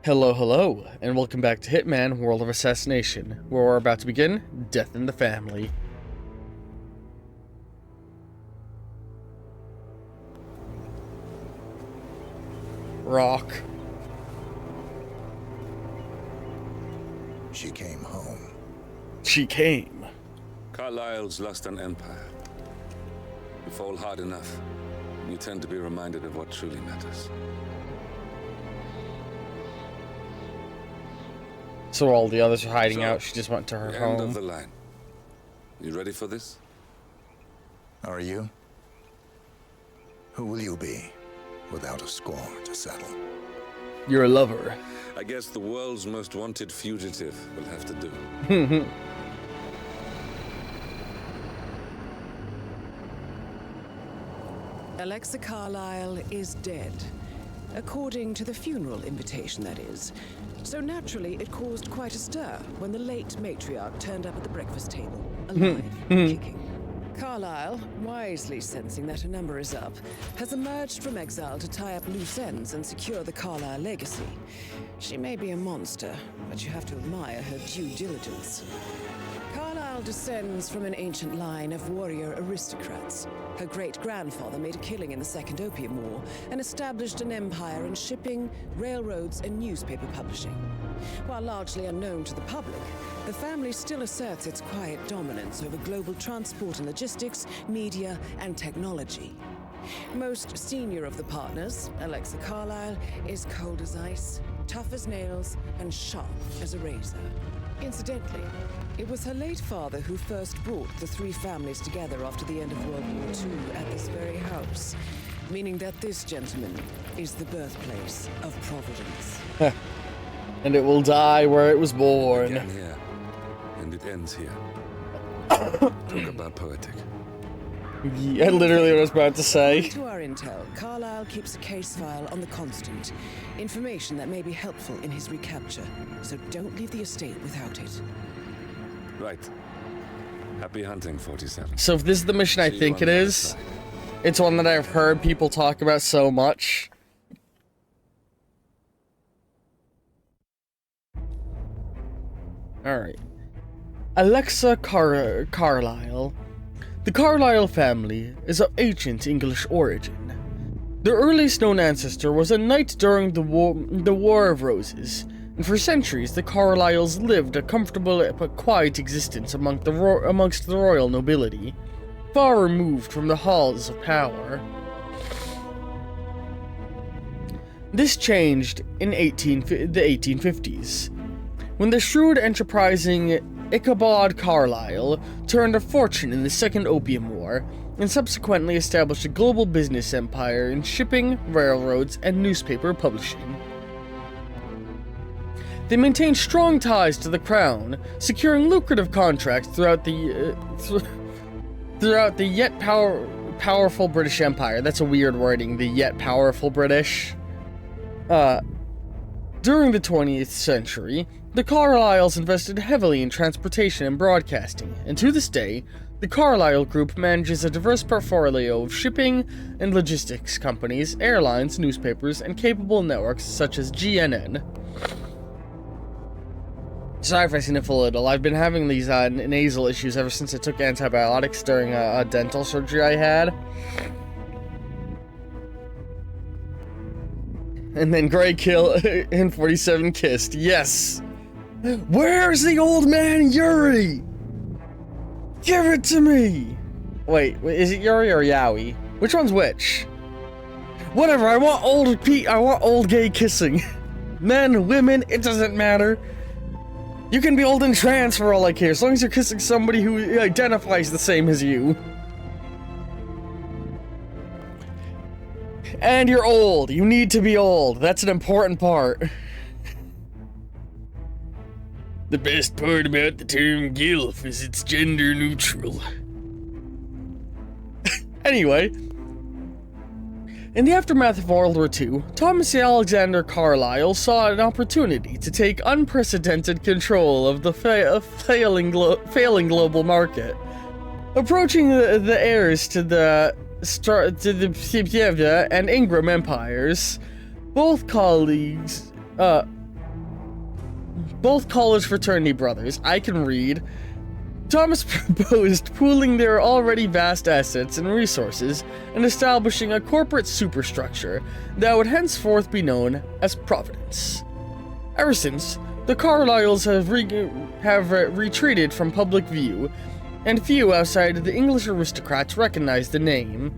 Hello, hello, and welcome back to Hitman World of Assassination, where we're about to begin Death in the Family. Rock. She came home. She came. Carlyle's lost an empire. You fall hard enough, you tend to be reminded of what truly matters. So all the others are hiding out, she just went to her End home. of the line. You ready for this? Are you? Who will you be without a score to settle? You're a lover. I guess the world's most wanted fugitive will have to do. Alexa Carlyle is dead. According to the funeral invitation, that is. So naturally, it caused quite a stir when the late matriarch turned up at the breakfast table, alive and kicking. Carlyle, wisely sensing that her number is up, has emerged from exile to tie up loose ends and secure the Carlyle legacy. She may be a monster, but you have to admire her due diligence. Carlyle descends from an ancient line of warrior aristocrats. Her great-grandfather made a killing in the Second Opium War and established an empire in shipping, railroads, and newspaper publishing. While largely unknown to the public, the family still asserts its quiet dominance over global transport and logistics, media, and technology. Most senior of the partners, Alexa Carlyle, is cold as ice, tough as nails, and sharp as a razor. Incidentally, it was her late father who first brought the three families together after the end of World War II at this very house, meaning that this gentleman is the birthplace of Providence. And it will die where it was born. Began here, and it ends here. Talk about poetic. Yeah, literally what I was about to say. To our intel, Carlyle keeps a case file on the Constant. Information that may be helpful in his recapture, so don't leave the estate without it. Right. Happy hunting, 47. So if this is the mission I See you think on it the other is, side. it's one that I've heard people talk about so much. Alright. Alexa Carlyle. The Carlyle family is of ancient English origin. Their earliest known ancestor was a knight during the War of Roses, and for centuries the Carlyles lived a comfortable but quiet existence amongst the royal nobility, far removed from the halls of power. This changed in the 1850s, when the shrewd, enterprising Ichabod Carlyle turned a fortune in the Second Opium War and subsequently established a global business empire in shipping, railroads, and newspaper publishing. They maintained strong ties to the crown, securing lucrative contracts throughout the yet powerful British Empire. That's a weird wording, the yet powerful British. During the 20th century, the Carlyles invested heavily in transportation and broadcasting, and to this day, the Carlyle Group manages a diverse portfolio of shipping and logistics companies, airlines, newspapers, and capable networks such as GNN. Sorry if I sniffle a little. I've been having these nasal issues ever since I took antibiotics during a dental surgery I had. And then Grey Kill and 47 kissed. Yes! Where's the old man Yuri? Give it to me! Wait, is it Yuri or Yowie? Which one's which? Whatever, I want old gay kissing. Men, women, it doesn't matter. You can be old and trans for all I care, as long as you're kissing somebody who identifies the same as you. And you're old. You need to be old. That's an important part. The best part about the term GILF is it's gender neutral. Anyway, in the aftermath of World War II, Thomas Alexander Carlyle saw an opportunity to take unprecedented control of the failing global market. Approaching the heirs to the and Ingram empires, both colleagues both college fraternity brothers, I can read, Thomas proposed pooling their already vast assets and resources and establishing a corporate superstructure that would henceforth be known as Providence. Ever since, the Carlyles have retreated from public view, and few outside of the English aristocrats recognize the name.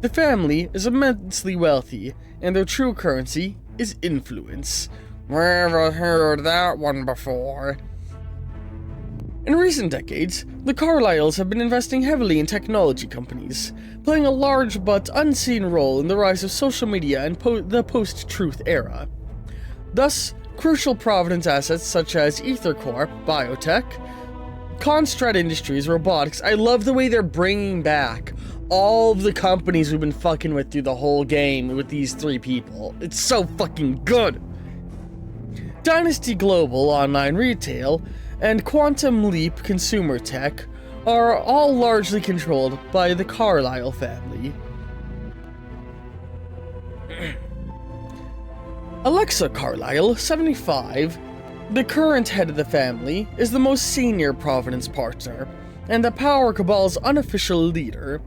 The family is immensely wealthy, and their true currency is influence. Never heard that one before. In recent decades, the Carlyles have been investing heavily in technology companies, playing a large but unseen role in the rise of social media and the post-truth era. Thus, crucial Providence assets such as EtherCorp, Biotech, Constrat Industries, Robotics. I love the way they're bringing back all of the companies we've been fucking with through the whole game with these three people. It's so fucking good! Dynasty Global Online Retail and Quantum Leap Consumer Tech are all largely controlled by the Carlyle family. Alexa Carlyle, 75, the current head of the family, is the most senior Providence partner, and the Power Cabal's unofficial leader.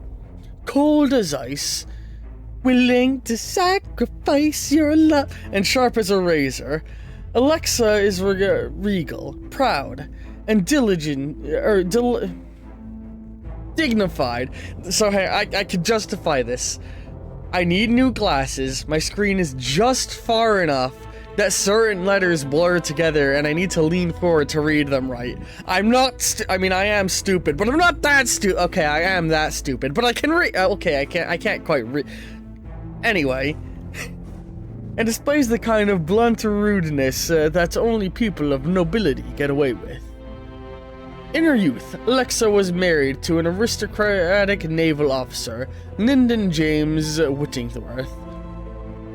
Cold as ice, willing to sacrifice your love, and sharp as a razor, Alexa is regal, proud, and dignified. So I could justify this. I need new glasses. My screen is just far enough that certain letters blur together, and I need to lean forward to read them right. I'm not. I mean, I am stupid, but I'm not that stupid. Okay, I am that stupid, but I can read. Okay, I can't quite read. Anyway. And displays the kind of blunt rudeness that only people of nobility get away with. In her youth, Alexa was married to an aristocratic naval officer, Lyndon James Whittingworth,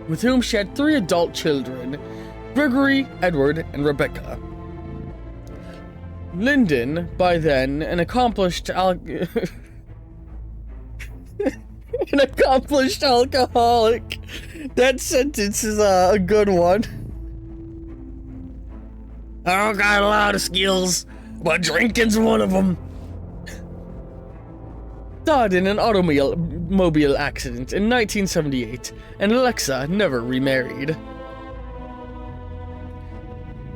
with whom she had 3 adult children, Gregory, Edward, and Rebecca. Lyndon, by then, an accomplished alcoholic. That sentence is a good one. I don't got a lot of skills, but drinking's one of them. Died in an automobile accident in 1978, and Alexa never remarried.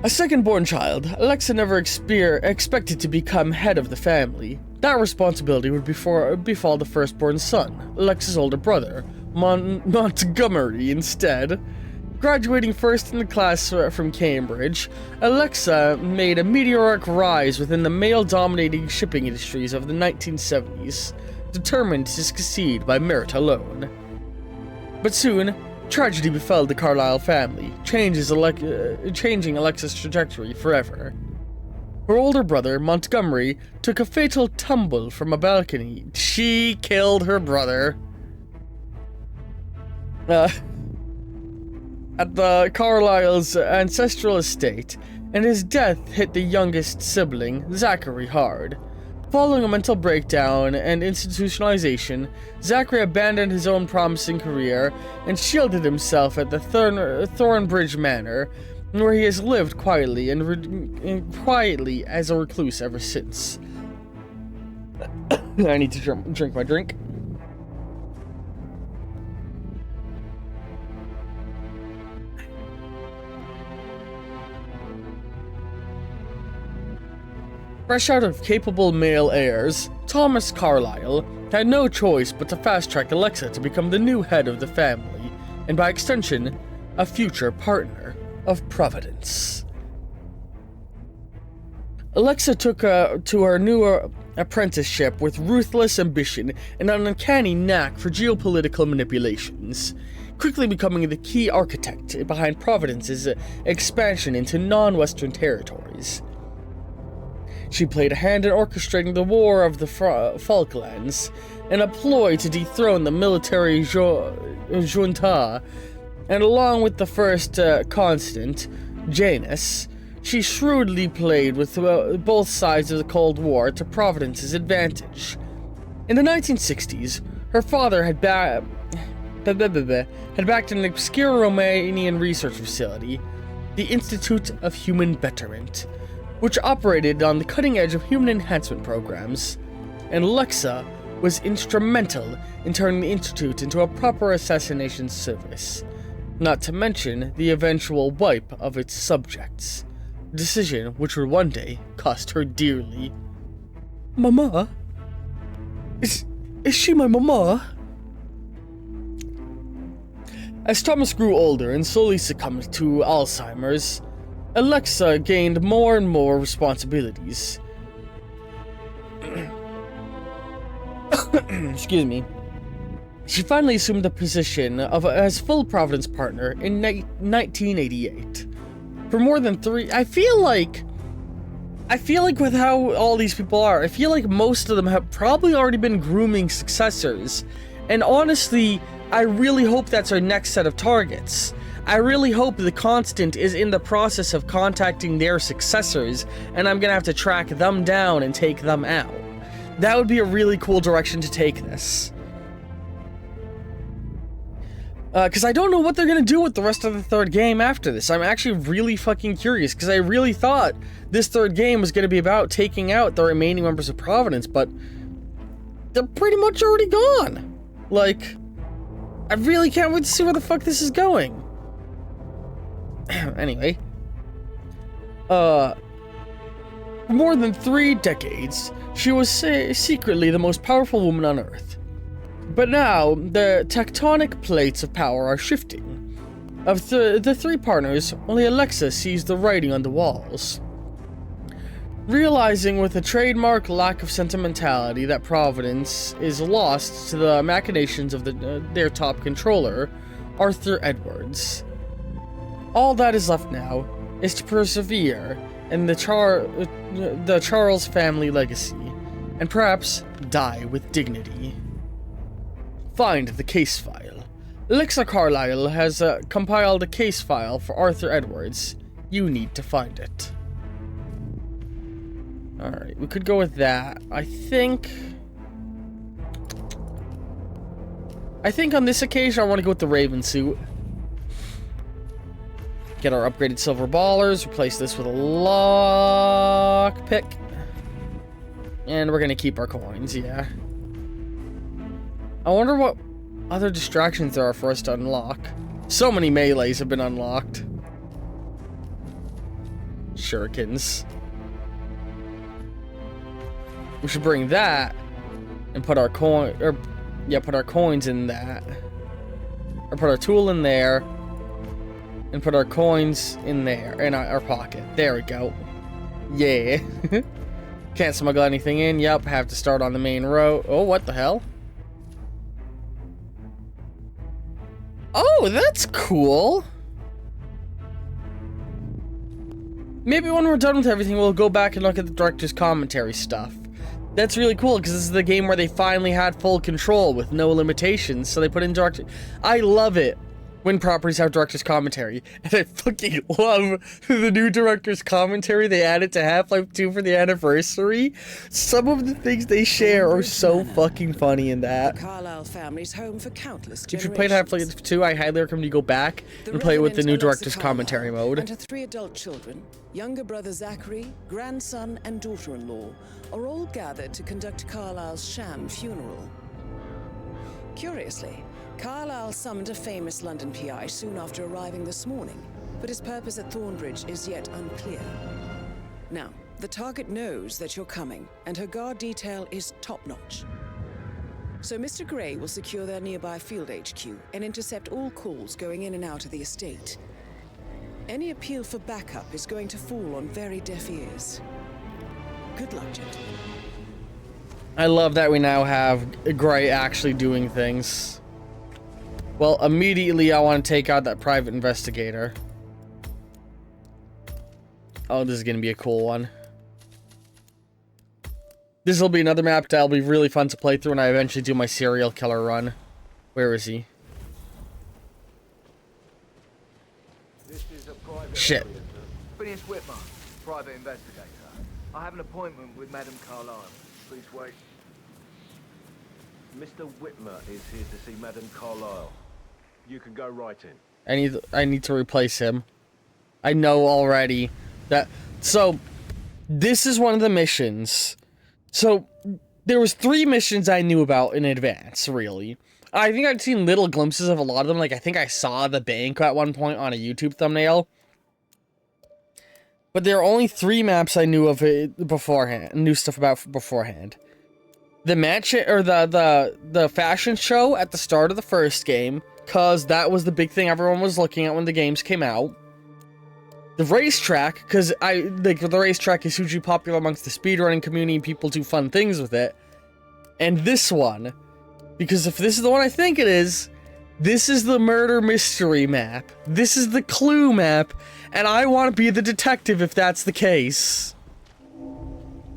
A second-born child, Alexa never expected to become head of the family. That responsibility would befall the firstborn son, Alexa's older brother, Montgomery, instead. Graduating first in the class from Cambridge, Alexa made a meteoric rise within the male-dominating shipping industries of the 1970s, determined to succeed by merit alone. But soon, tragedy befell the Carlyle family, changing Alexa's trajectory forever. Her older brother, Montgomery, took a fatal tumble from a balcony. She killed her brother. At the Carlyle's ancestral estate, and his death hit the youngest sibling, Zachary, hard. Following a mental breakdown and institutionalization, Zachary abandoned his own promising career and shielded himself at the Thornbridge Manor, where he has lived quietly quietly as a recluse ever since. I need to drink my drink. Fresh out of capable male heirs, Thomas Carlyle had no choice but to fast-track Alexa to become the new head of the family, and by extension, a future partner of Providence. Alexa took to her new apprenticeship with ruthless ambition and an uncanny knack for geopolitical manipulations, quickly becoming the key architect behind Providence's expansion into non-Western territories. She played a hand in orchestrating the War of the Falklands, and a ploy to dethrone the military junta, and along with the first constant, Janus, she shrewdly played with both sides of the Cold War to Providence's advantage. In the 1960s, her father had backed an obscure Romanian research facility, the Institute of Human Betterment, which operated on the cutting edge of human enhancement programs, and Alexa was instrumental in turning the Institute into a proper assassination service, not to mention the eventual wipe of its subjects, a decision which would one day cost her dearly. Mama? Is she my mama? As Thomas grew older and slowly succumbed to Alzheimer's, Alexa gained more and more responsibilities. Excuse me. She finally assumed the position of as full Providence partner in 1988. For more than I feel like with how all these people are, I feel like most of them have probably already been grooming successors. And honestly, I really hope that's our next set of targets. I really hope the Constant is in the process of contacting their successors, and I'm gonna have to track them down and take them out. That would be a really cool direction to take this. Because I don't know what they're gonna do with the rest of the third game after this. I'm actually really fucking curious, because I really thought this third game was gonna be about taking out the remaining members of Providence, but they're pretty much already gone. Like, I really can't wait to see where the fuck this is going. Anyway. For more than 3 decades, she was secretly the most powerful woman on Earth. But now, the tectonic plates of power are shifting. Of the 3 partners, only Alexa sees the writing on the walls. Realizing with a trademark lack of sentimentality that Providence is lost to the machinations of their top controller, Arthur Edwards. All that is left now is to persevere in the Charles family legacy, and perhaps die with dignity. Find the case file. Alexa Carlyle has compiled a case file for Arthur Edwards. You need to find it. Alright, we could go with that. I think on this occasion I want to go with the Raven suit. Get our upgraded silver ballers, replace this with a lockpick. And we're gonna keep our coins, yeah. I wonder what other distractions there are for us to unlock. So many melees have been unlocked. Shurikens. We should bring that and put our put our coins in that. Or put our tool in there and put our coins in there, in our pocket. There we go. Yeah. Can't smuggle anything in. Yep, have to start on the main road. Oh, what the hell? Oh, that's cool. Maybe when we're done with everything, we'll go back and look at the director's commentary stuff. That's really cool, because this is the game where they finally had full control with no limitations, so they put in director... I love it when properties have director's commentary, and I fucking love the new director's commentary they added to Half-Life 2 for the anniversary. Some of the things they share are so fucking funny in that. The Carlyle family's home for countless If generations. you played Half-Life 2, I highly recommend you go back and play it with the new director's commentary mode. And her 3 adult children, younger brother Zachary, grandson and daughter-in-law, are all gathered to conduct Carlyle's sham funeral. Curiously, Carlyle summoned a famous London PI soon after arriving this morning, but his purpose at Thornbridge is yet unclear. Now, the target knows that you're coming, and her guard detail is top-notch. So Mr. Gray will secure their nearby field HQ and intercept all calls going in and out of the estate. Any appeal for backup is going to fall on very deaf ears. Good luck, gentlemen. I love that we now have Gray actually doing things. Well, immediately I want to take out that private investigator. Oh, this is going to be a cool one. This will be another map that'll be really fun to play through when I eventually do my serial killer run. Where is he? Shit. Phineas Whitmer, private investigator. I have an appointment with Madame Carlyle. Please wait. Mr. Whitmer is here to see Madame Carlyle. You can go right in. I need to replace him. I know already that. So, this is one of the missions. So, there was 3 missions I knew about in advance, really. I think I'd seen little glimpses of a lot of them. Like, I think I saw the bank at one point on a YouTube thumbnail. But there are only 3 maps I knew of it beforehand, knew stuff about beforehand. The match, or the fashion show at the start of the first game, cause that was the big thing everyone was looking at when the games came out. The racetrack, cause the racetrack is hugely popular amongst the speedrunning community and people do fun things with it. And this one, because if this is the one I think it is, this is the murder mystery map. This is the clue map, and I want to be the detective if that's the case.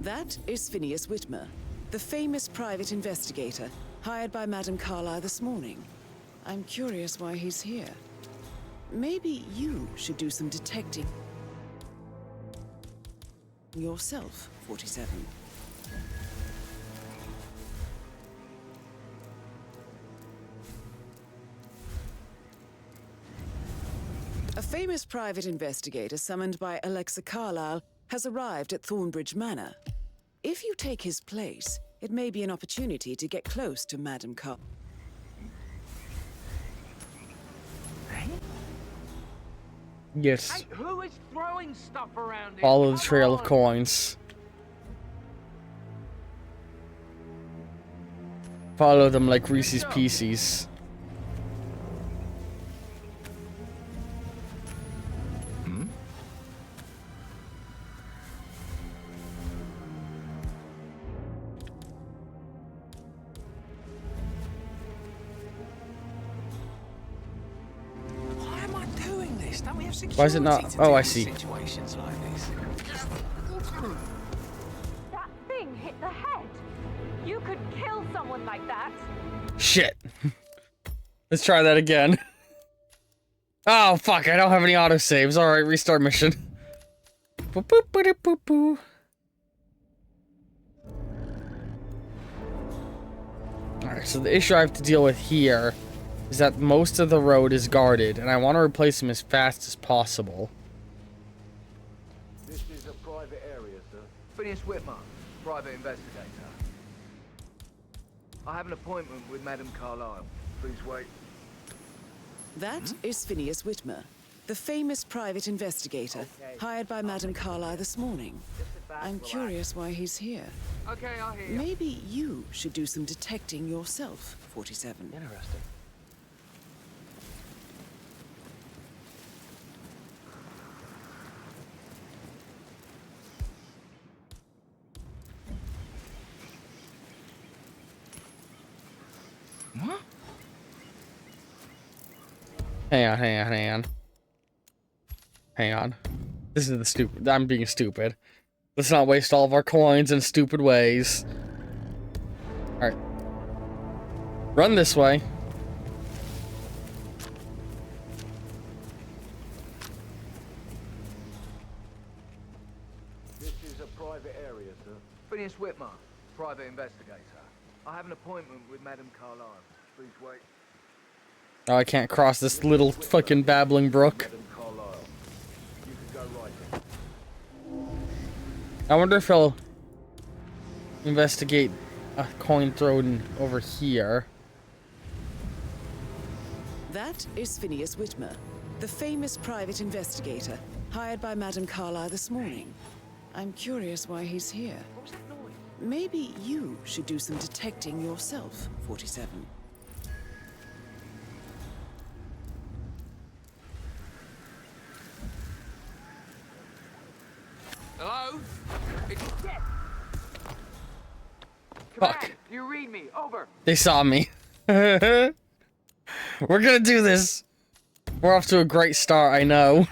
That is Phineas Whitmer, the famous private investigator hired by Madame Carlyle this morning. I'm curious why he's here. Maybe you should do some detecting yourself, 47. A famous private investigator summoned by Alexa Carlyle has arrived at Thornbridge Manor. If you take his place, it may be an opportunity to get close to Madame Carlyle. Yes. Hey, who is throwing stuff around here? Follow the Come trail of on. coins. Follow them like Reese's Pieces. Why am I doing this? Don't we have security Why is it not? to Oh, deal I with see. situations like this? That thing hit the head. You could kill someone like that. Shit. Let's try that again. Oh, fuck, I don't have any autosaves. Alright, restart mission. Boop, boop, boop, boop, boop. Alright, so the issue I have to deal with here is that most of the road is guarded, and I want to replace them as fast as possible. This is a private area, sir. Phineas Whitmer, private investigator. I have an appointment with Madame Carlyle. Please wait. That is Phineas Whitmer, the famous private investigator hired by Madame Carlyle this morning. I'm curious why he's here. Okay, I hear you. Maybe you should do some detecting yourself, 47. Interesting. Hang on. This is the stupid. I'm being stupid. Let's not waste all of our coins in stupid ways. Alright. Run this way. This is a private area, sir. Phineas Whitmer, private investigator. I have an appointment with Madame Carlyle. Please wait. Oh, I can't cross this little fucking babbling brook. Madam Carlyle. You can go right in. I wonder if he'll investigate a coin thrown over here. That is Phineas Whitmer, the famous private investigator hired by Madame Carlyle this morning. I'm curious why he's here. Maybe you should do some detecting yourself, 47. Hello? Fuck. You read me. Over. They saw me. We're gonna do this. We're off to a great start, I know.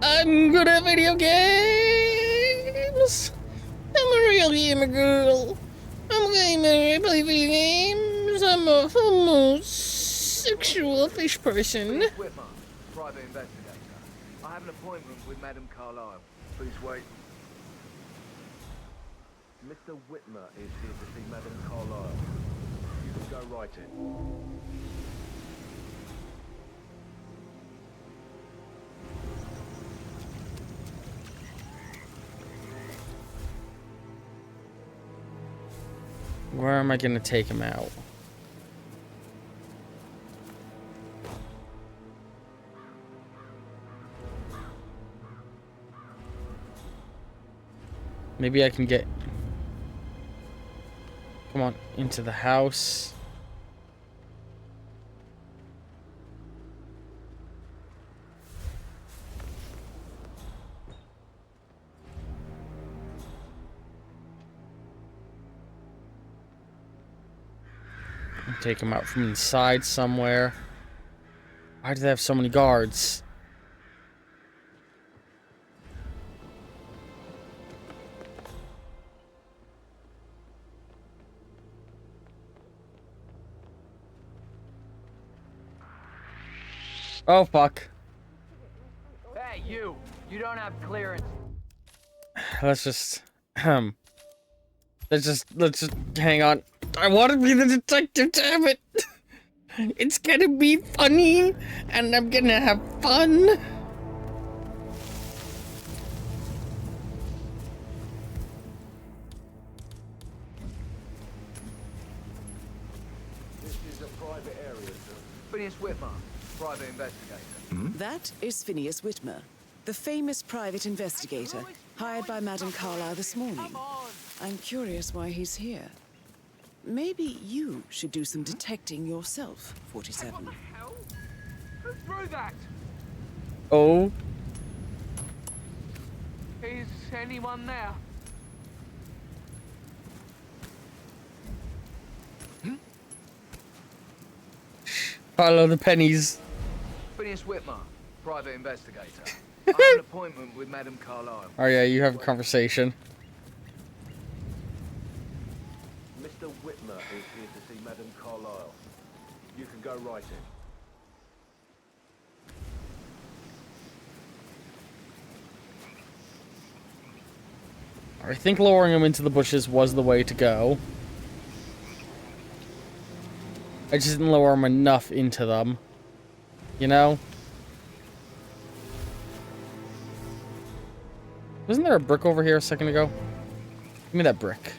I'm good at video games. I'm a real gamer girl. I'm a gamer. I play video games. I'm a homosexual fish person. Phineas Whitmer, private investigator. I have an appointment with Madame Carlyle. Please wait. Mr. Whitmer is here to see Madam Carlyle. You can go right in. Where am I gonna take him out? Maybe I can get... Come on, into the house. Take him out from inside somewhere. Why do they have so many guards? Oh, fuck. Hey, you! You don't have clearance. Let's just let's just hang on. I want to be the detective, damn it! It's gonna be funny, and I'm gonna have fun. This is a private area, sir. Phineas Whitmer, private investigator. That is Phineas Whitmer, the famous private investigator hired by Madame Carlyle this morning. I'm curious why he's here. Maybe you should do some detecting yourself, 47. Hell? Who threw that? Oh, Is anyone there? follow the pennies. Phineas Whitmer, private investigator. I have an appointment with Madame Carlyle. Oh yeah, you have a conversation. Mr. Whitmer is here to see Madame Carlyle. You can go right in. I think lowering him into the bushes was the way to go. I just didn't lower him enough into them. You know? Wasn't there a brick over here a second ago? Give me that brick.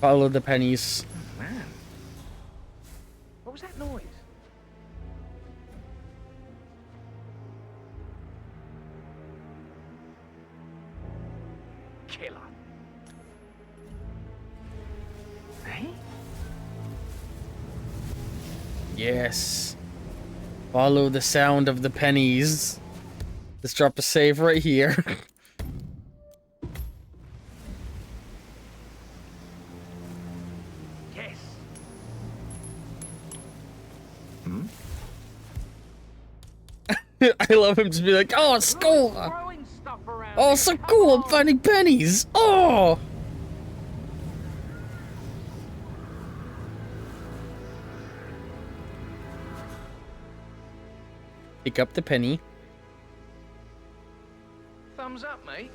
Follow the pennies. Man. What was that noise? Killer. Hey? Yes. Follow the sound of the pennies. Let's drop a save right here. Yes. I love him to be like, oh, score! Throwing stuff around. Oh, so cool, I'm finding pennies! Oh! Pick up the penny. Thumbs up, mate.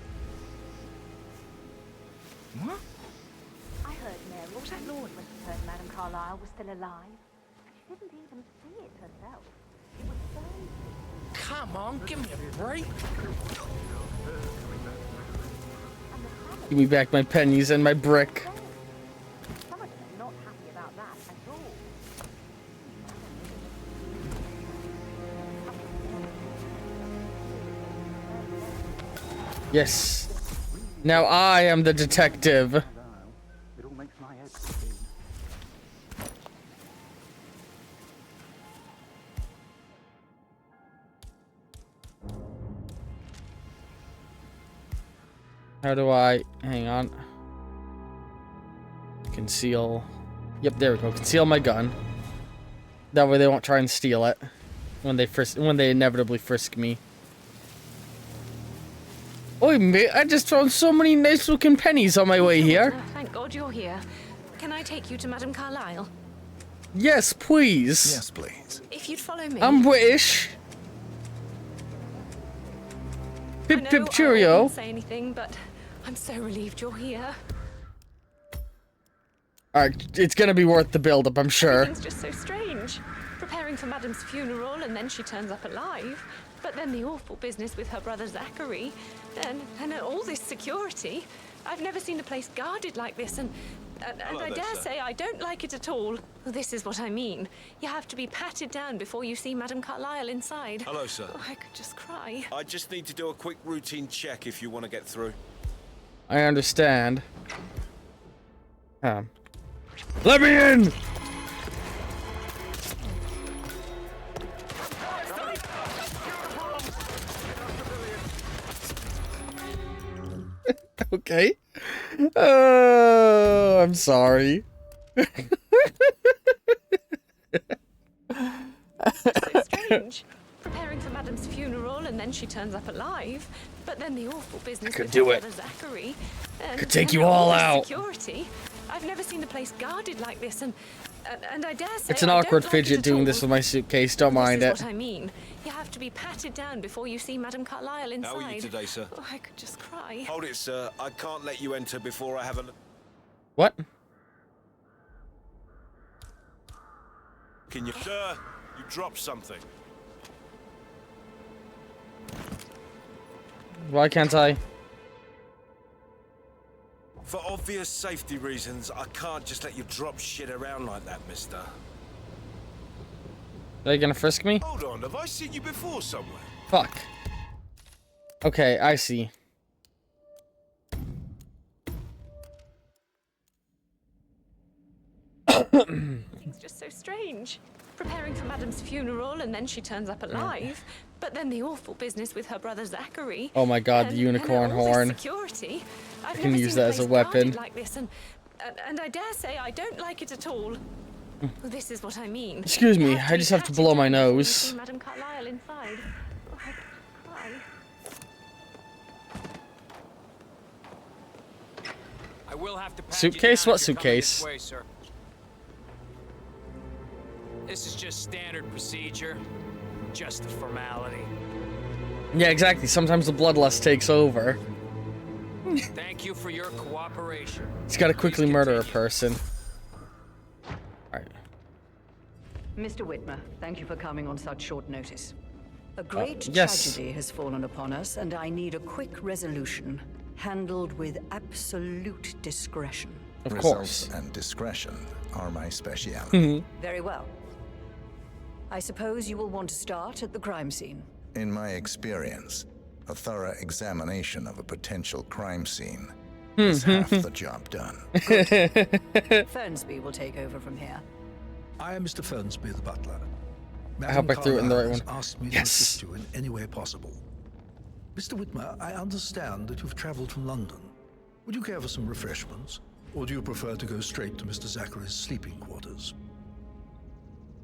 What? I heard Mary. What was that noise? Must have heard Madame Carlyle was still alive. She didn't even see it herself. It was so... Come on, give me a break. Give me back my pennies and my brick. Some of them are not happy about that at all. Yes. Now I am the detective. It all makes my head spin. How do I... Hang on. Conceal... Yep, there we go. Conceal my gun. That way they won't try and steal it. When they inevitably frisk me. Oi, mate, I just found so many nice looking pennies on my way here. Thank God you're here. Can I take you to Madame Carlyle? Yes, please. Yes, please. If you'd follow me. I'm British. I Pip know pip I cheerio. won't say anything, but I'm so relieved you're here. Alright, it's gonna be worth the build-up, I'm sure. Everything's just so strange. Preparing for Madam's funeral, and then she turns up alive. But then the awful business with her brother Zachary, and all this security. I've never seen the place guarded like this, and I dare say I don't like it at all. This is what I mean. You have to be patted down before you see Madame Carlyle inside. Hello, sir. Oh, I could just cry. I just need to do a quick routine check if you want to get through. I understand. Let me in! Okay. Oh, I'm sorry. So strange. Preparing for Madam's funeral, and then she turns up alive. But then the awful business with her brother Zachary. Could take you all out. Security. I've never seen the place guarded like this, and I dare say It's an I awkward don't like fidget it at doing all. this with my suitcase. Don't mind This it. is what I mean. You have to be patted down before you see Madame Carlyle inside. How are you today, sir? Oh, I could just cry. Hold it, sir. I can't let you enter before I have a... What? Can you... Sir, you dropped something. Why can't I? For obvious safety reasons, I can't just let you drop shit around like that, mister. Are they gonna frisk me? Hold on, have I seen you before somewhere? Fuck. Okay, I see. It's just so strange. Preparing for Madame's funeral, and then she turns up alive. But then the awful business with her brother Zachary. Oh my god, the unicorn all this horn. Security. I've I can never use seen that the as a place weapon. guarded like this, and I dare say I don't like it at all. This is what I mean. Excuse me, You I just be have to patted blow my down before you nose. see Madame Carlyle inside. Oh, I could cry. I will have to pat Suitcase? you down What if you're coming suitcase? this way, sir. This is just standard procedure. Just a formality. Yeah, exactly. Sometimes the bloodlust takes over. Thank you for your cooperation. He's gotta quickly Please murder a continue. person. Alright. Mr. Whitmer, thank you for coming on such short notice. A great yes. tragedy has fallen upon us, and I need a quick resolution, handled with absolute discretion. Of Results course. and discretion are my speciality. Very well. I suppose you will want to start at the crime scene. In my experience, a thorough examination of a potential crime scene is half the job done. Fernsby will take over from here. I am Mr. Fernsby, the butler. I hope I threw it in the right Carlyle one. has asked me to Yes. assist you in any way possible. Mr. Whitmer, I understand that you've traveled from London. Would you care for some refreshments? Or do you prefer to go straight to Mr. Zachary's sleeping quarters?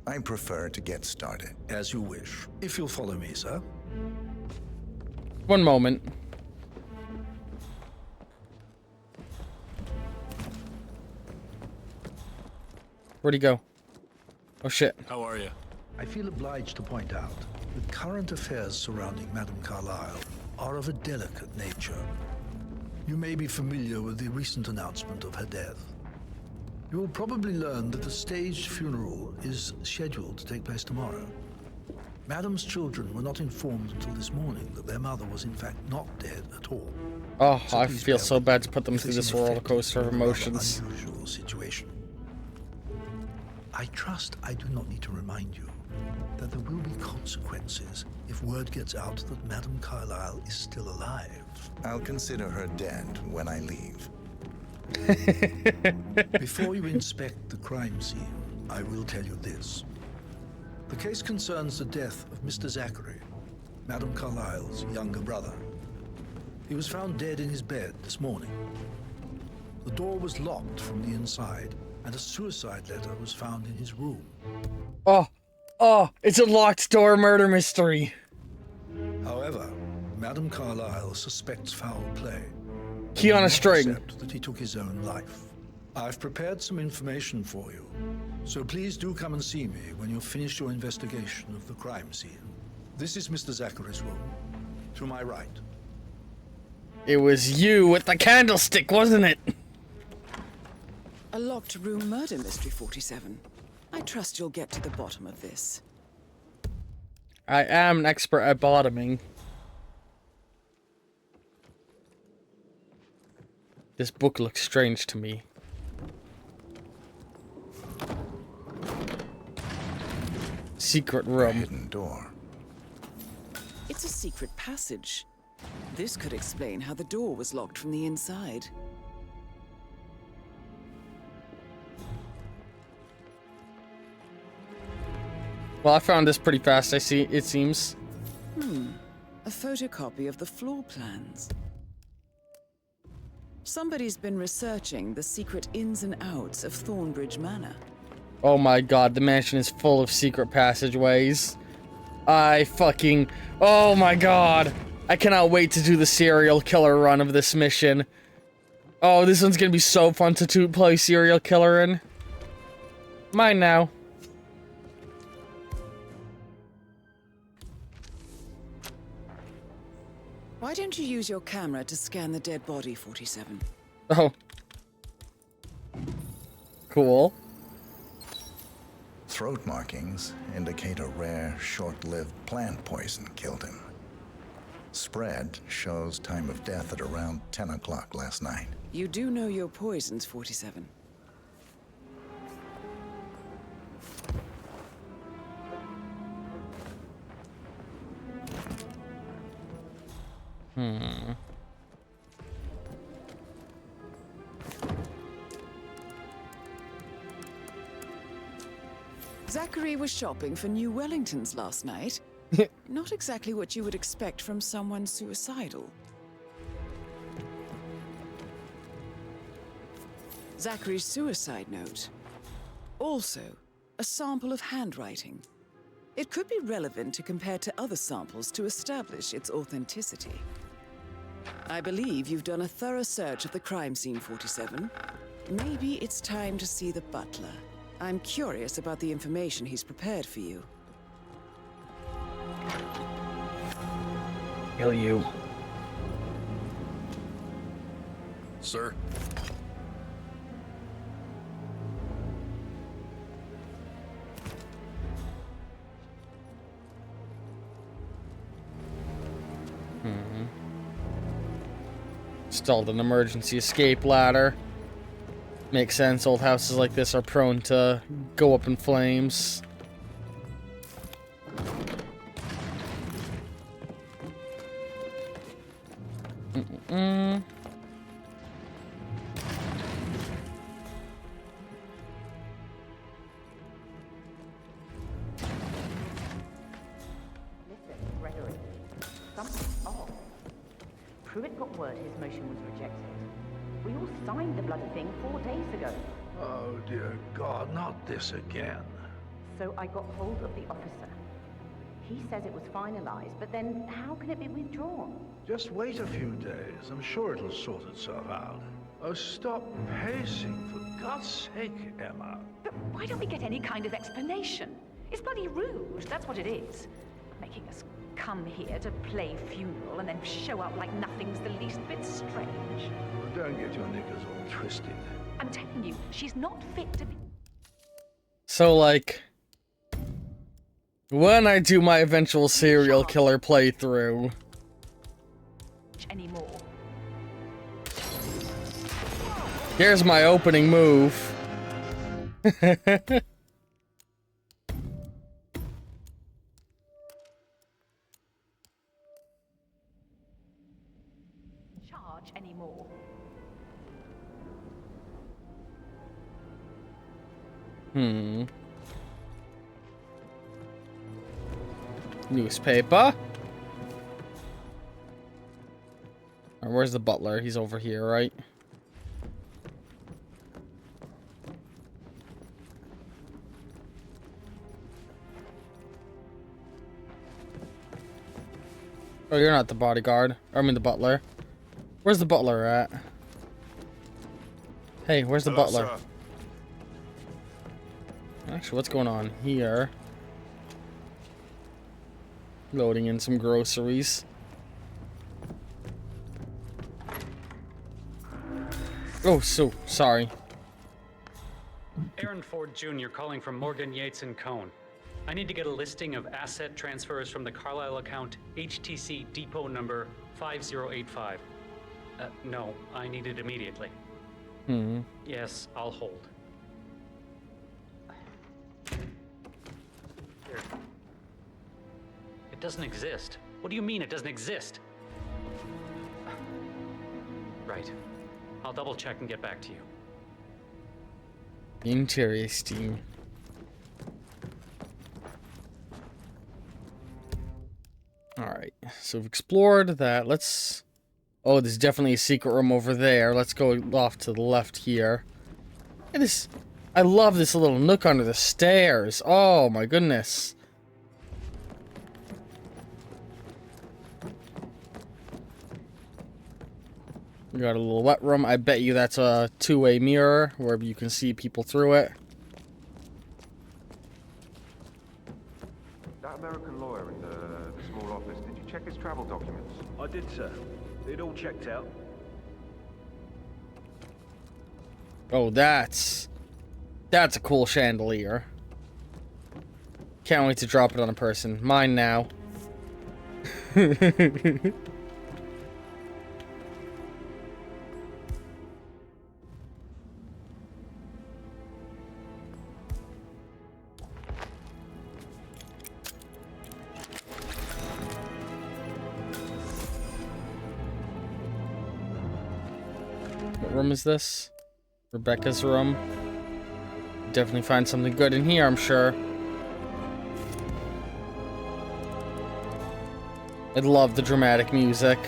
I prefer to get started. As you wish. If you'll follow me, sir. One moment. Where'd he go? Oh shit. How are you? I feel obliged to point out that current affairs surrounding Madame Carlyle are of a delicate nature. You may be familiar with the recent announcement of her death. You will probably learn that a staged funeral is scheduled to take place tomorrow. Madame's children were not informed until this morning that their mother was in fact not dead at all. Oh, So I please feel bear so with bad me to put them if through they this seem roller affected coaster of by a rather emotions. Unusual situation. I trust I do not need to remind you that there will be consequences if word gets out that Madame Carlyle is still alive. I'll consider her dead when I leave. Before you inspect the crime scene, I will tell you this. The case concerns the death of Mr. Zachary, Madame Carlyle's younger brother. He was found dead in his bed this morning. The door was locked from the inside, and a suicide letter was found in his room. Oh, it's a locked door murder mystery. However, Madame Carlyle suspects foul play. Key on a string. Except that he took his own life. I've prepared some information for you, so please do come and see me when you've finished your investigation of the crime scene. This is Mr. Zachary's room, to my right. It was you with the candlestick, wasn't it? A locked room murder mystery, 47. I trust you'll get to the bottom of this. I am an expert at bottoming. This book looks strange to me. Secret room. Hidden door. It's a secret passage. This could explain how the door was locked from the inside. Well, I found this pretty fast, it seems. A photocopy of the floor plans. Somebody's been researching the secret ins and outs of Thornbridge Manor. Oh my god, the mansion is full of secret passageways. Oh my god. I cannot wait to do the serial killer run of this mission. Oh, this one's gonna be so fun to play serial killer in. Mine now. Why don't you use your camera to scan the dead body, 47? Oh. Cool. Throat markings indicate a rare, short-lived plant poison killed him. Spread shows time of death at around 10 o'clock last night. You do know your poisons, 47. Zachary was shopping for new Wellingtons last night. Not exactly what you would expect from someone suicidal. Zachary's suicide note. Also, a sample of handwriting. It could be relevant to compare to other samples to establish its authenticity. I believe you've done a thorough search of the crime scene, 47. Maybe it's time to see the butler. I'm curious about the information he's prepared for you. Kill you. Sir? Installed an emergency escape ladder. Makes sense, old houses like this are prone to go up in flames. Pruitt got word his motion was rejected. We all signed the bloody thing 4 days ago. Oh, dear God, not this again. So I got hold of the officer. He says it was finalized, but then how can it be withdrawn? Just wait a few days. I'm sure it'll sort itself out. Oh, stop pacing, for God's sake, Emma. But why don't we get any kind of explanation? It's bloody rude, that's what it is. Making us come here to play funeral and then show up like nothing's the least bit strange. Well, don't get your knickers all twisted. I'm telling you, she's not fit to be... So, like, when I do my eventual serial killer playthrough... anymore. Here's my opening move. Charge anymore. Newspaper. Where's the butler? He's over here, right? Oh, you're not the bodyguard. I mean the butler. Where's the butler at? Hey, where's the butler? Sir. Actually, what's going on here? Loading in some groceries. Oh, so sorry. Aaron Ford Jr. calling from Morgan Yates and Cone. I need to get a listing of asset transfers from the Carlisle account HTC depot number 5085. No, I need it immediately. Yes, I'll hold. Here. It doesn't exist. What do you mean it doesn't exist? Right. I'll double check and get back to you. Interesting. Alright, so we've explored that. Let's... Oh, there's definitely a secret room over there. Let's go off to the left here. It is... I love this little nook under the stairs. Oh my goodness. We got a little wet room. I bet you that's a two-way mirror where you can see people through it. That American lawyer in the small office, did you check his travel documents? I did, sir. It all checked out. Oh, that's a cool chandelier. Can't wait to drop it on a person. Mine now. What room is this? Rebecca's room. Definitely find something good in here, I'm sure. I love the dramatic music.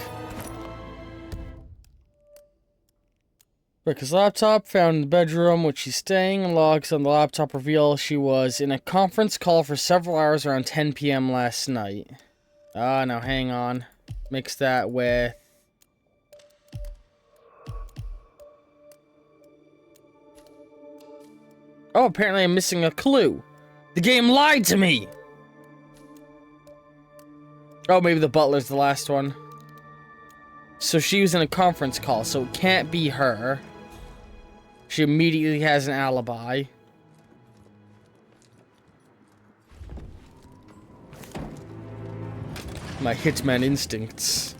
Rebecca's laptop found in the bedroom which she's staying. Logs on the laptop reveal she was in a conference call for several hours around 10 p.m. last night. Now hang on. Mix that with... Oh, apparently I'm missing a clue. The game lied to me! Oh, maybe the butler's the last one. So she was in a conference call, so it can't be her. She immediately has an alibi. My Hitman instincts.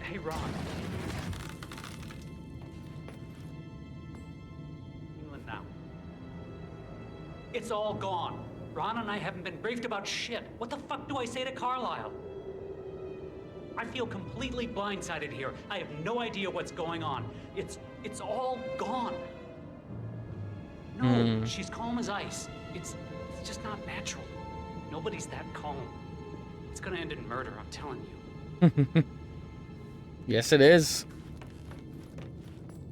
Hey, Ron. England now. It's all gone. Ron and I haven't been briefed about shit. What the fuck do I say to Carlisle? I feel completely blindsided here. I have no idea what's going on. It's all gone. No, she's calm as ice. It's just not natural. Nobody's that calm. It's gonna end in murder, I'm telling you. Yes, it is.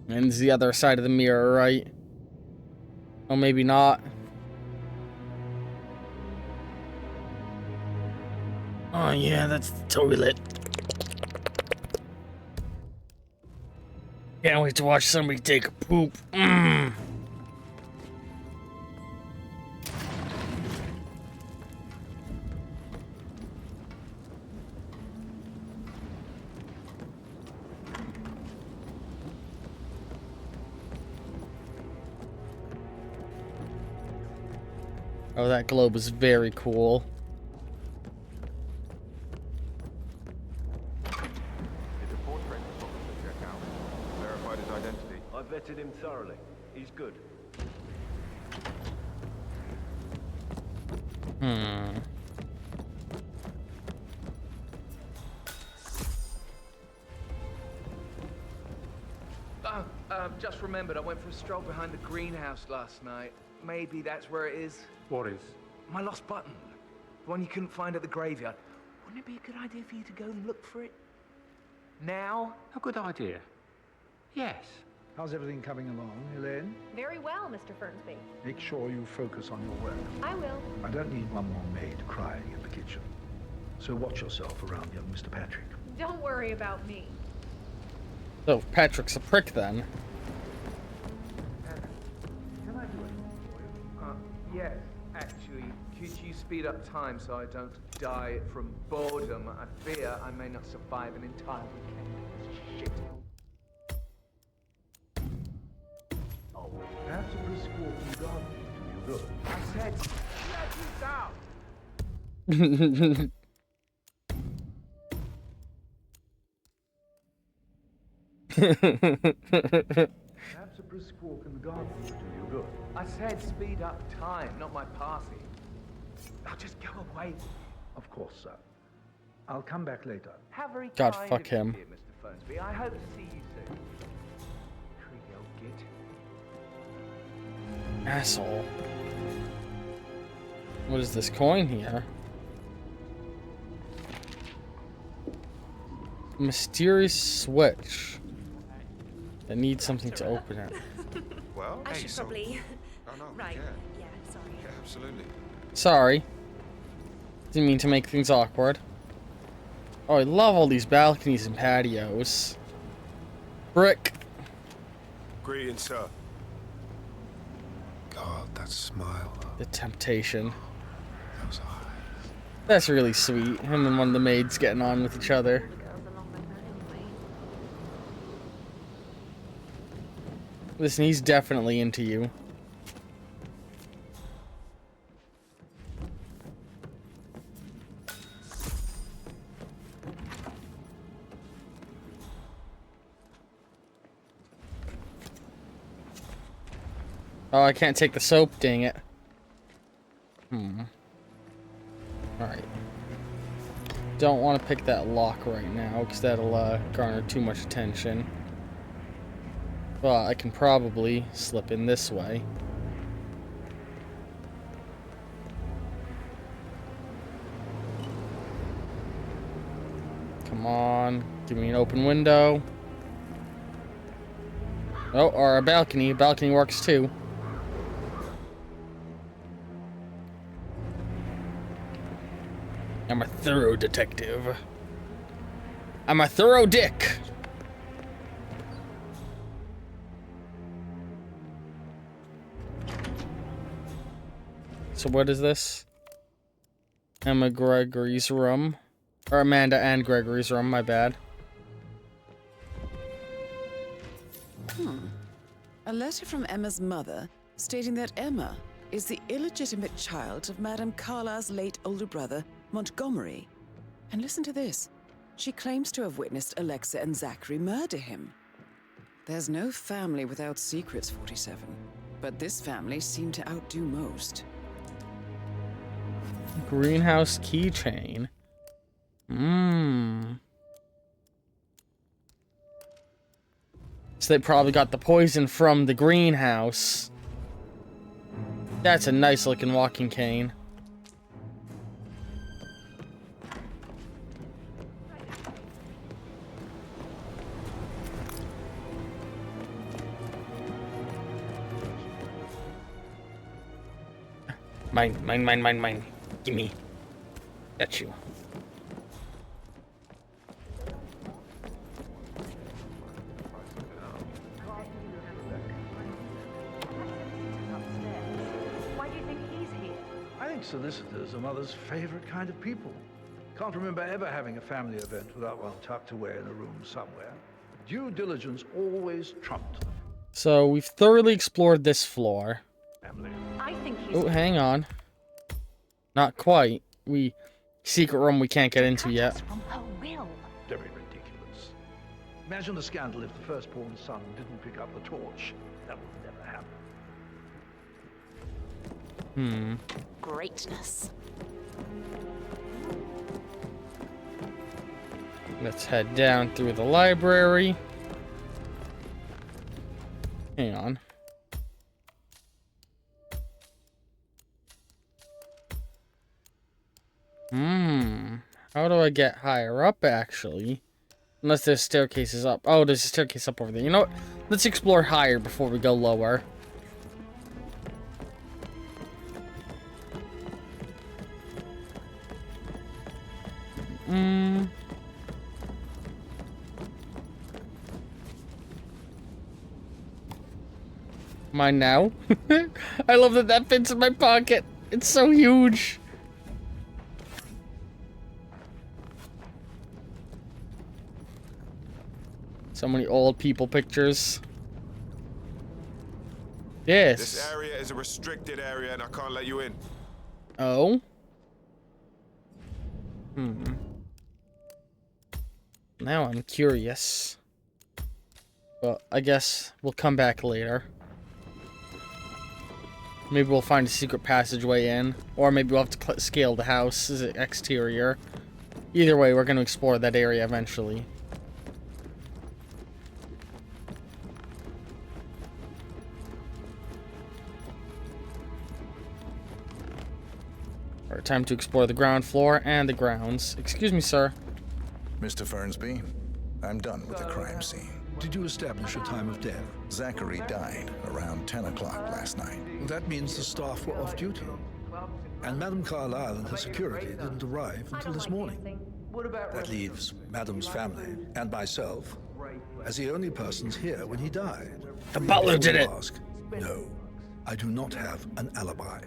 And it's the other side of the mirror, right? Oh, maybe not. Oh, yeah, that's the toilet. Can't wait to watch somebody take a poop. Oh, that globe is very cool. Did the portrait photographer check out? Verified his identity? I vetted him thoroughly. He's good. Just remembered I went for a stroll behind the greenhouse last night. Maybe that's where it is. What is? My lost button. The one you couldn't find at the graveyard. Wouldn't it be a good idea for you to go and look for it? Now? A good idea. Yes. How's everything coming along, Elaine? Very well, Mr. Fernsby. Make sure you focus on your work. I will. I don't need one more maid crying in the kitchen. So watch yourself around young Mr. Patrick. Don't worry about me. So, Patrick's a prick then. Can I do anything for you? Yes, actually, could you speed up time so I don't die from boredom? I fear I may not survive an entire weekend of this shit. Oh, perhaps a brisk walk in the garden would do you good. I said, let me down! Perhaps a brisk walk in the garden would do you good. I said speed up time, not my party. Now just go away. Of course, sir. I'll come back later. How very God, kind fuck of you, him. dear Mr. Fernsby. I hope to see you soon. Creepy old git. Asshole. What is this coin here? Mysterious switch. That needs something to open it. Well, I should probably. Oh, no, Right. yeah. Yeah, sorry. Yeah, absolutely. Sorry. Didn't mean to make things awkward. Oh, I love all these balconies and patios. Brick. Greetings, sir. God, that smile. The temptation. That's really sweet. Him and one of the maids getting on with each other. Listen, he's definitely into you. Oh, I can't take the soap, dang it. Alright. Don't want to pick that lock right now, because that'll garner too much attention. But I can probably slip in this way. Come on, give me an open window. Oh, or a balcony. Balcony works too. I'm a thorough detective. I'm a thorough dick. So what is this? Emma Gregory's room. Or Amanda and Gregory's room, my bad. A letter from Emma's mother stating that Emma is the illegitimate child of Madame Carla's late older brother, Montgomery. And listen to this. She claims to have witnessed Alexa and Zachary murder him. There's no family without secrets, 47. But this family seemed to outdo most. Greenhouse keychain. So they probably got the poison from the greenhouse. That's a nice looking walking cane. Mine, mine, mine, mine, mine. Gimme. Got you. Why do you think he's here? I think solicitors are Mother's favorite kind of people. Can't remember ever having a family event without one tucked away in a room somewhere. Due diligence always trumped them. So we've thoroughly explored this floor. I think he's. Oh, hang on. Not quite. Secret room we can't get into yet. From her will. Very ridiculous. Imagine the scandal if the firstborn son didn't pick up the torch. That would never happen. Greatness. Let's head down through the library. Hang on. How do I get higher up, actually? Unless there's staircases up. Oh, there's a staircase up over there. You know what? Let's explore higher before we go lower. Mine now. I love that that fits in my pocket. It's so huge. So many old people pictures. Yes. This area is a restricted area and I can't let you in. Oh? Now I'm curious. Well, I guess we'll come back later. Maybe we'll find a secret passageway in. Or maybe we'll have to scale the house's exterior. Either way, we're going to explore that area eventually. Alright, time to explore the ground floor and the grounds. Excuse me, sir. Mr. Fernsby, I'm done with the crime scene. Did you establish a time of death? Zachary died around 10 o'clock last night. Well, that means the staff were off duty. And Madame Carlyle and her security didn't arrive until this morning. That leaves Madame's family and myself as the only persons here when he died. The butler did it! Ask, no, I do not have an alibi.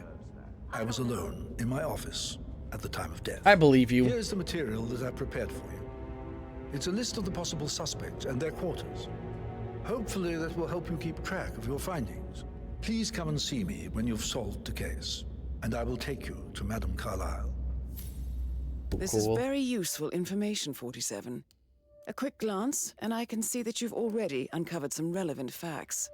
I was alone in my office at the time of death. I believe you. Here's the material that I've prepared for you. It's a list of the possible suspects and their quarters. Hopefully that will help you keep track of your findings. Please come and see me when you've solved the case, and I will take you to Madame Carlyle. This is very useful information, 47. A quick glance, and I can see that you've already uncovered some relevant facts.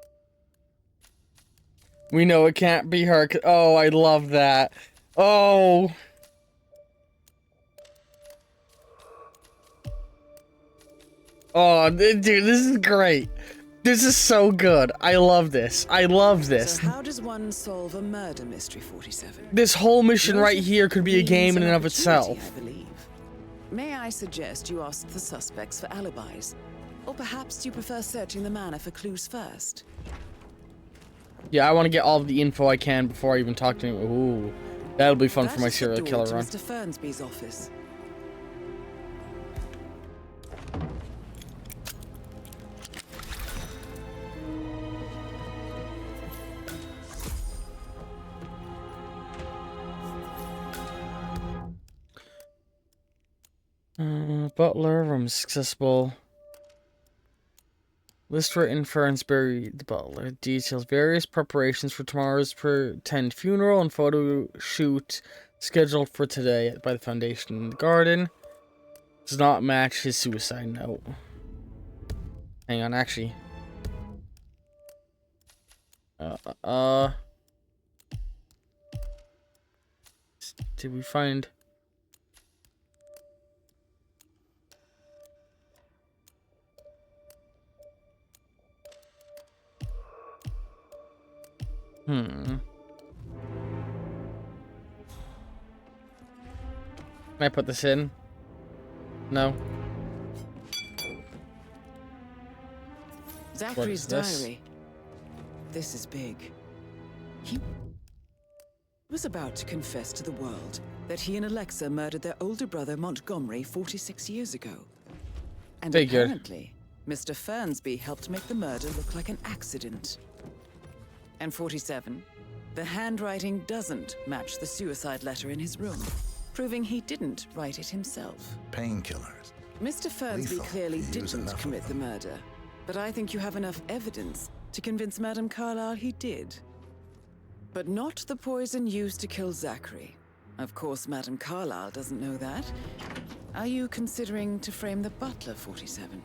We know it can't be her. Oh, I love that. Oh. Oh, dude, this is great. This is so good. I love this. I love this. So how does one solve a murder mystery, 47? This whole mission right here could be a game in and of itself. I believe. May I suggest you ask the suspects for alibis? Or perhaps do you prefer searching the manor for clues first? Yeah, I want to get all of the info I can before I even talk to him. Ooh, that'll be fun for my serial killer run. Mr. Fernsby's office. Butler, room accessible. List written Fernsbury, the butler. Details various preparations for tomorrow's pretend funeral and photo shoot scheduled for today by the foundation in the garden. Does not match his suicide note. Hang on, actually. Did we find... Can I put this in? No. Zachary's diary. This is big. He was about to confess to the world that he and Alexa murdered their older brother Montgomery 46 years ago. And apparently, Mr. Fernsby helped make the murder look like an accident. And 47, the handwriting doesn't match the suicide letter in his room, proving he didn't write it himself. Painkillers. Mr. Fernsby clearly didn't commit the murder, but I think you have enough evidence to convince Madame Carlyle he did. But not the poison used to kill Zachary. Of course, Madame Carlyle doesn't know that. Are you considering to frame the butler, 47?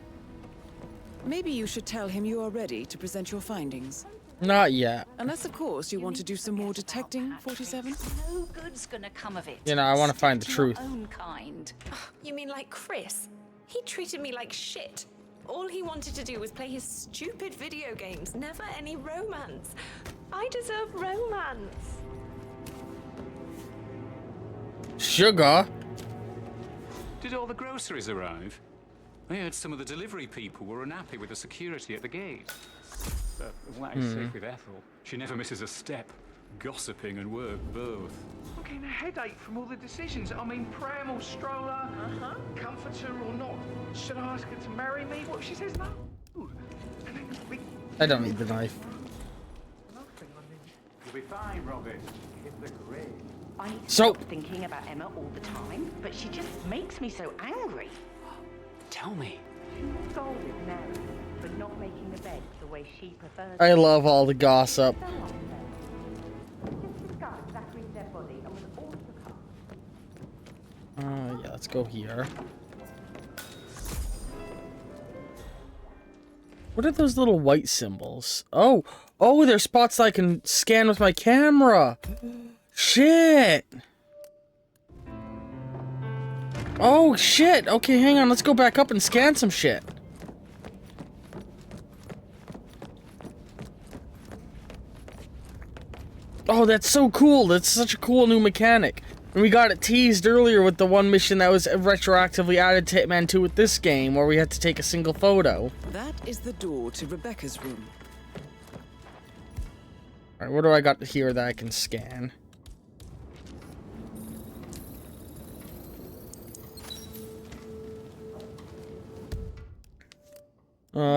Maybe you should tell him you are ready to present your findings. Not yet. Unless, of course, you want to do some more detecting, 47? No good's gonna come of it. You know, I want to find the truth. Own kind. You mean like Chris? He treated me like shit. All he wanted to do was play his stupid video games, never any romance. I deserve romance. Sugar? Did all the groceries arrive? I heard some of the delivery people were unhappy with the security at the gate. But what is safe with Ethel? She never misses a step. Gossiping and work both. I'm getting a headache from all the decisions. I mean, pram or stroller, comforter or not. Should I ask her to marry me? What if she says no? I don't need the knife. be fine, Robbie. Hit the grid. I need to So- stop thinking about Emma all the time, but she just makes me so angry. Tell me. Scolded Mary for not making the bed the way she prefers. I love all the gossip. Just discarded Zachary's dead body and was all took up. Yeah, let's go here. What are those little white symbols? Oh, they're spots I can scan with my camera. Shit. Oh, shit. Okay, hang on. Let's go back up and scan some shit. Oh, that's so cool. That's such a cool new mechanic. And we got it teased earlier with the one mission that was retroactively added to Hitman 2 with this game, where we had to take a single photo. That is the door to Rebecca's room. Alright, what do I got here that I can scan?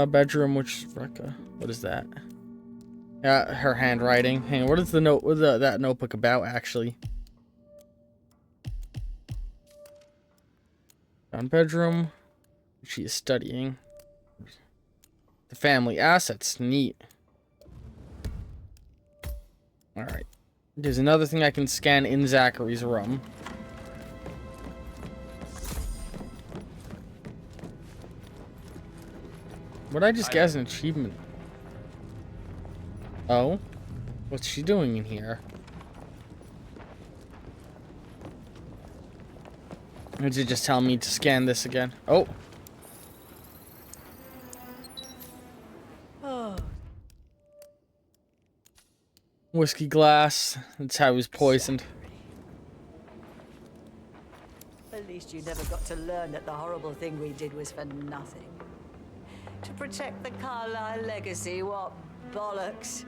Bedroom, which Rebecca? What is that? Yeah, her handwriting. Hang on, what is the note? What is that notebook about, actually? Found bedroom. She is studying. The family assets. Neat. Alright. There's another thing I can scan in Zachary's room. What I just get as an achievement? Oh? What's she doing in here? Or did it just tell me to scan this again? Oh! Whiskey glass. That's how he was poisoned. At least you never got to learn that the horrible thing we did was for nothing. To protect the Carlyle legacy, what bollocks.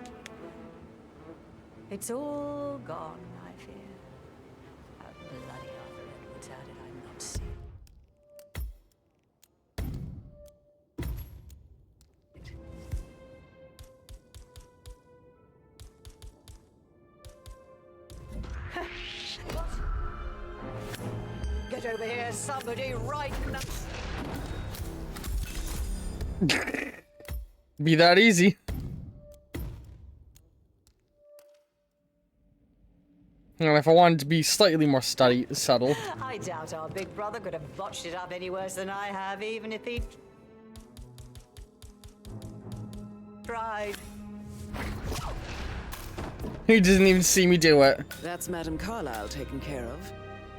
It's all gone, I fear. That bloody Arthur Edwards, how did I not see? Get over here, somebody, right now. Be that easy. And if I wanted to be slightly more subtle. I doubt our big brother could have botched it up any worse than I have, even if he tried. He doesn't even see me do it. That's Madame Carlyle taken care of.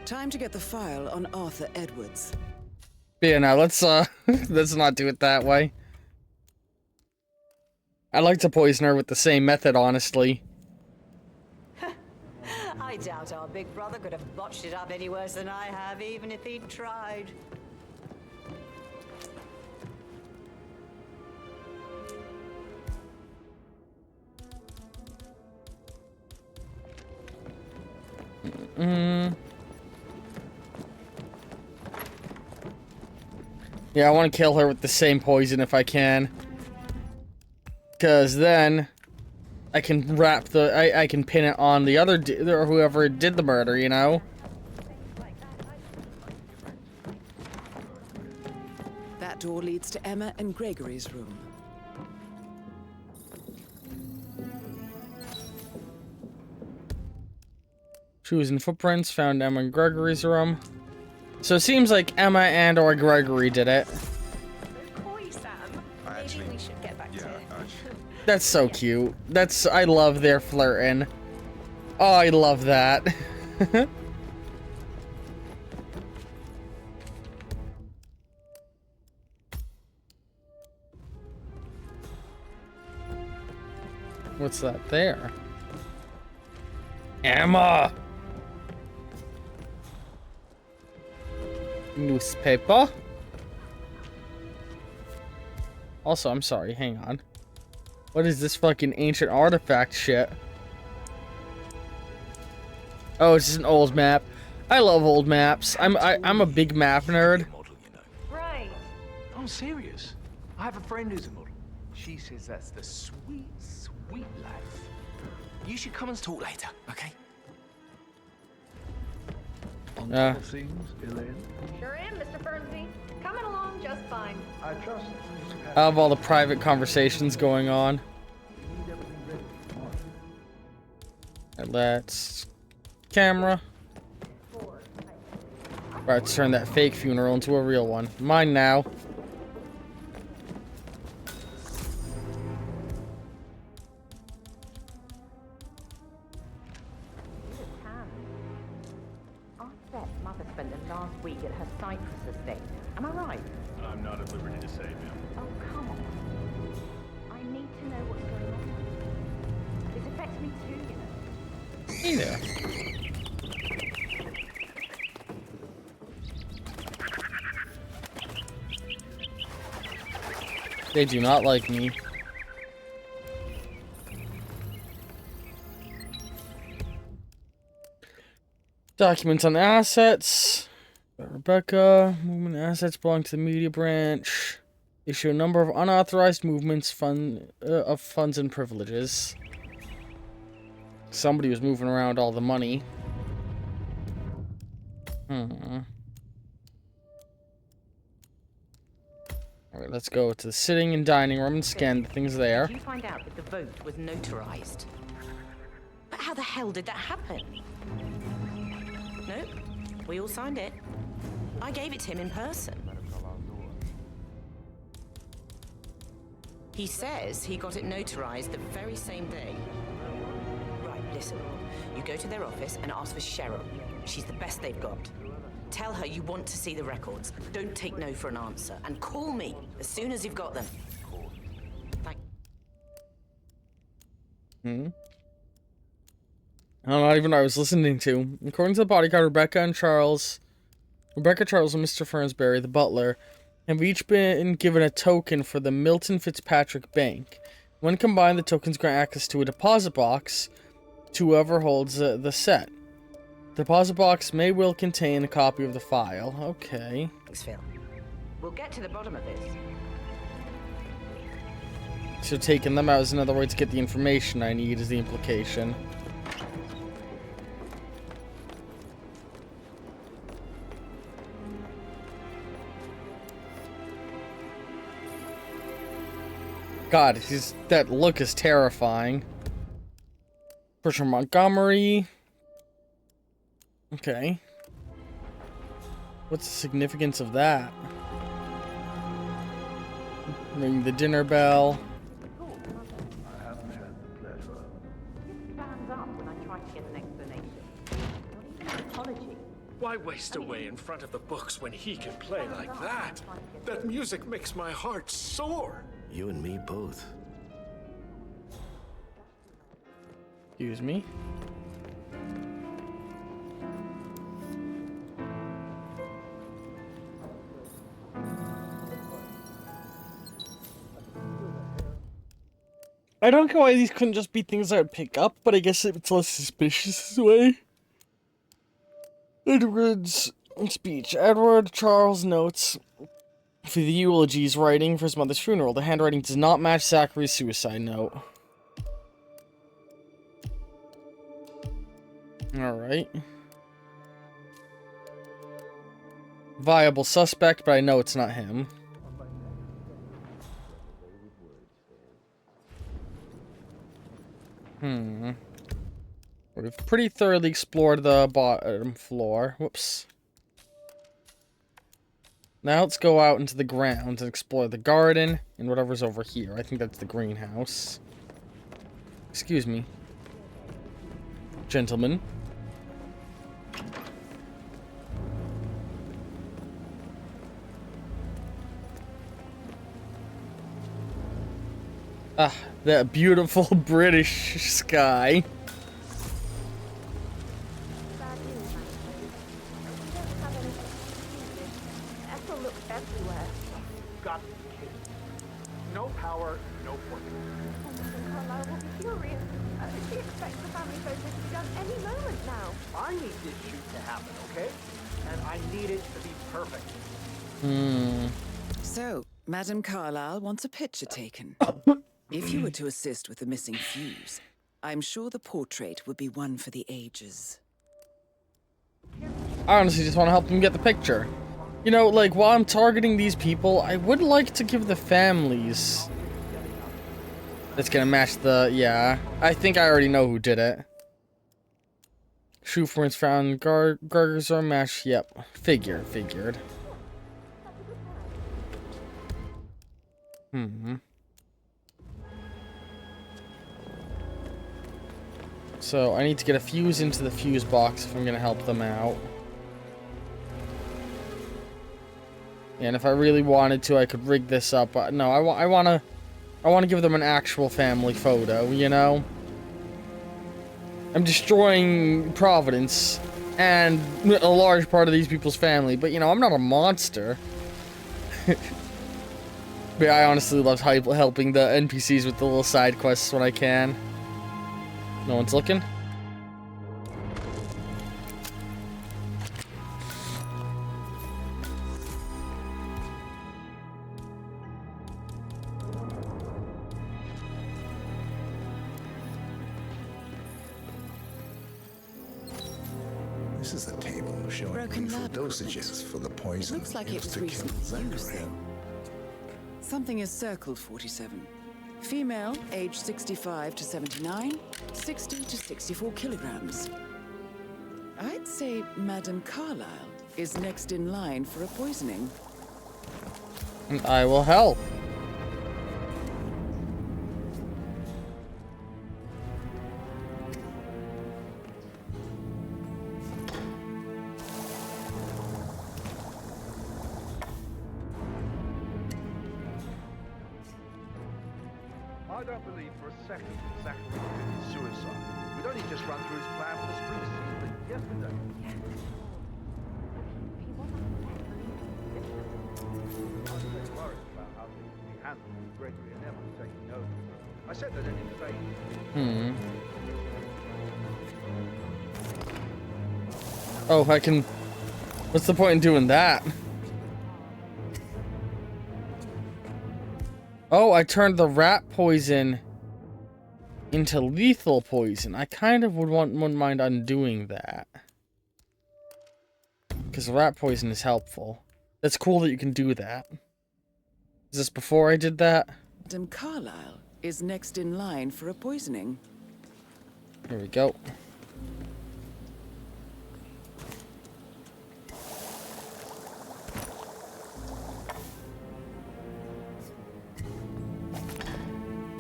Time to get the file on Arthur Edwards. But yeah, now let's let's not do it that way. I'd like to poison her with the same method, honestly. I doubt our big brother could have botched it up any worse than I have, even if he'd tried. Yeah, I want to kill her with the same poison if I can. Because then I can wrap the... I can pin it on the other... or whoever did the murder, you know? That door leads to Emma and Gregory's room. Choosing footprints, found Emma and Gregory's room. So it seems like Emma and or Gregory did it. Coy, Sam. Maybe we should get back to it. That's so cute. That's... I love their flirting. Oh, I love that. What's that there? Emma! Newspaper? Also, I'm sorry, hang on. What is this fucking ancient artifact shit? Oh, it's just an old map. I love old maps. I'm a big map nerd. Right. I'm serious. I have a friend who's a model. She says that's the sweet, sweet life. You should come and talk later, okay? On top of things, Elaine? Sure am, Mr. Fernsby. Coming along just fine. I trust I have all the private conversations going on. And let's camera. About to turn that fake funeral into a real one. Mine now. Mother spent the last week at her Cyprus estate. Am I right? I'm not at liberty to say, ma'am. Oh, come on. I need to know what's going on. This affects me too, you know. Hey there. They do not like me. Documents on assets. Rebecca. Movement assets belong to the media branch. Issue a number of unauthorized movements of funds and privileges. Somebody was moving around all the money. Alright, let's go to the sitting and dining room and scan the things there. Did you find out that the vote was notarized? But how the hell did that happen? Nope. We all signed it. I gave it to him in person. He says he got it notarized the very same day. Right, listen. You go to their office and ask for Cheryl. She's the best they've got. Tell her you want to see the records. Don't take no for an answer. And call me as soon as you've got them. Thank I don't know even what I was listening to. According to the bodyguard, Rebecca, Charles, and Mr. Fernsbury, the butler, have each been given a token for the Milton Fitzpatrick Bank. When combined, the tokens grant access to a deposit box to whoever holds the set. The deposit box will contain a copy of the file. Okay. Thanks, Phil. We'll get to the bottom of this. So taking them out is another way to get the information I need, is the implication. God, that look is terrifying. Bertram Montgomery. Okay. What's the significance of that? Ring the dinner bell. I haven't had the pleasure. Stands up when I try to get an explanation. Not even an apology. Why waste away in front of the books when he can play like that? That music makes my heart soar. You and me both. Excuse me. I don't know why these couldn't just be things I would pick up, but I guess it's less suspicious this way. Edward's speech. Edward Charles notes for the eulogies writing for his mother's funeral. The handwriting does not match Zachary's suicide note. Alright. Viable suspect, but I know it's not him. We've pretty thoroughly explored the bottom floor. Whoops. Now let's go out into the grounds and explore the garden and whatever's over here. I think that's the greenhouse. Excuse me. Gentlemen. Ah, that beautiful British sky. Ethel looks everywhere. Got to be kidding. No power, no fortune. Carlisle will be furious. She expects the family photos to be done any moment now. I need this shoot to happen, okay? And I need it to be perfect. So, Madame Carlisle wants a picture taken. If you were to assist with the missing fuse, I'm sure the portrait would be one for the ages. I honestly just want to help them get the picture. You know, like, while I'm targeting these people, I would like to give the families... That's gonna match the... Yeah. I think I already know who did it. Shoe footprints found. Garters are matched. Yep. Figured. So, I need to get a fuse into the fuse box if I'm gonna help them out. And if I really wanted to, I could rig this up. But no, I wanna give them an actual family photo, you know? I'm destroying Providence and a large part of these people's family, but you know, I'm not a monster. But I honestly love helping the NPCs with the little side quests when I can. No one's looking. This is the table showing lethal dosages for the poison Looks like it used was to kill recently used, Zachary. though. Something is circled 47. Female, age 65 to 79, 60 to 64 kilograms. I'd say Madame Carlyle is next in line for a poisoning. And I will help. I don't believe for a second that Zachary committed suicide. We'd only just run through his plan for the spring season yesterday. I was very worried about how things would be handled with Gregory and Emma taking over. I said that any mistake. Oh, I can... What's the point in doing that? Oh, I turned the rat poison into lethal poison. I kind of wouldn't mind undoing that. Because rat poison is helpful. That's cool that you can do that. Is this before I did that? Madame Carlyle is next in line for a poisoning. Here we go.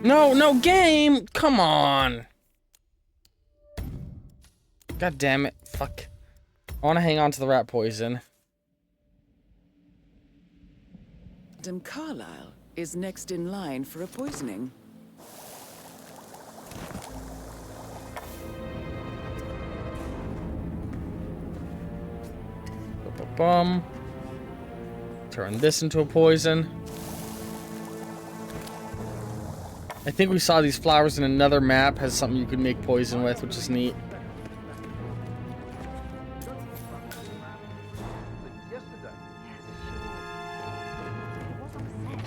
No, game! Come on! God damn it. Fuck. I want to hang on to the rat poison. Madame Carlyle is next in line for a poisoning. Bum. Turn this into a poison. I think we saw these flowers in another map. Has something you could make poison with, which is neat.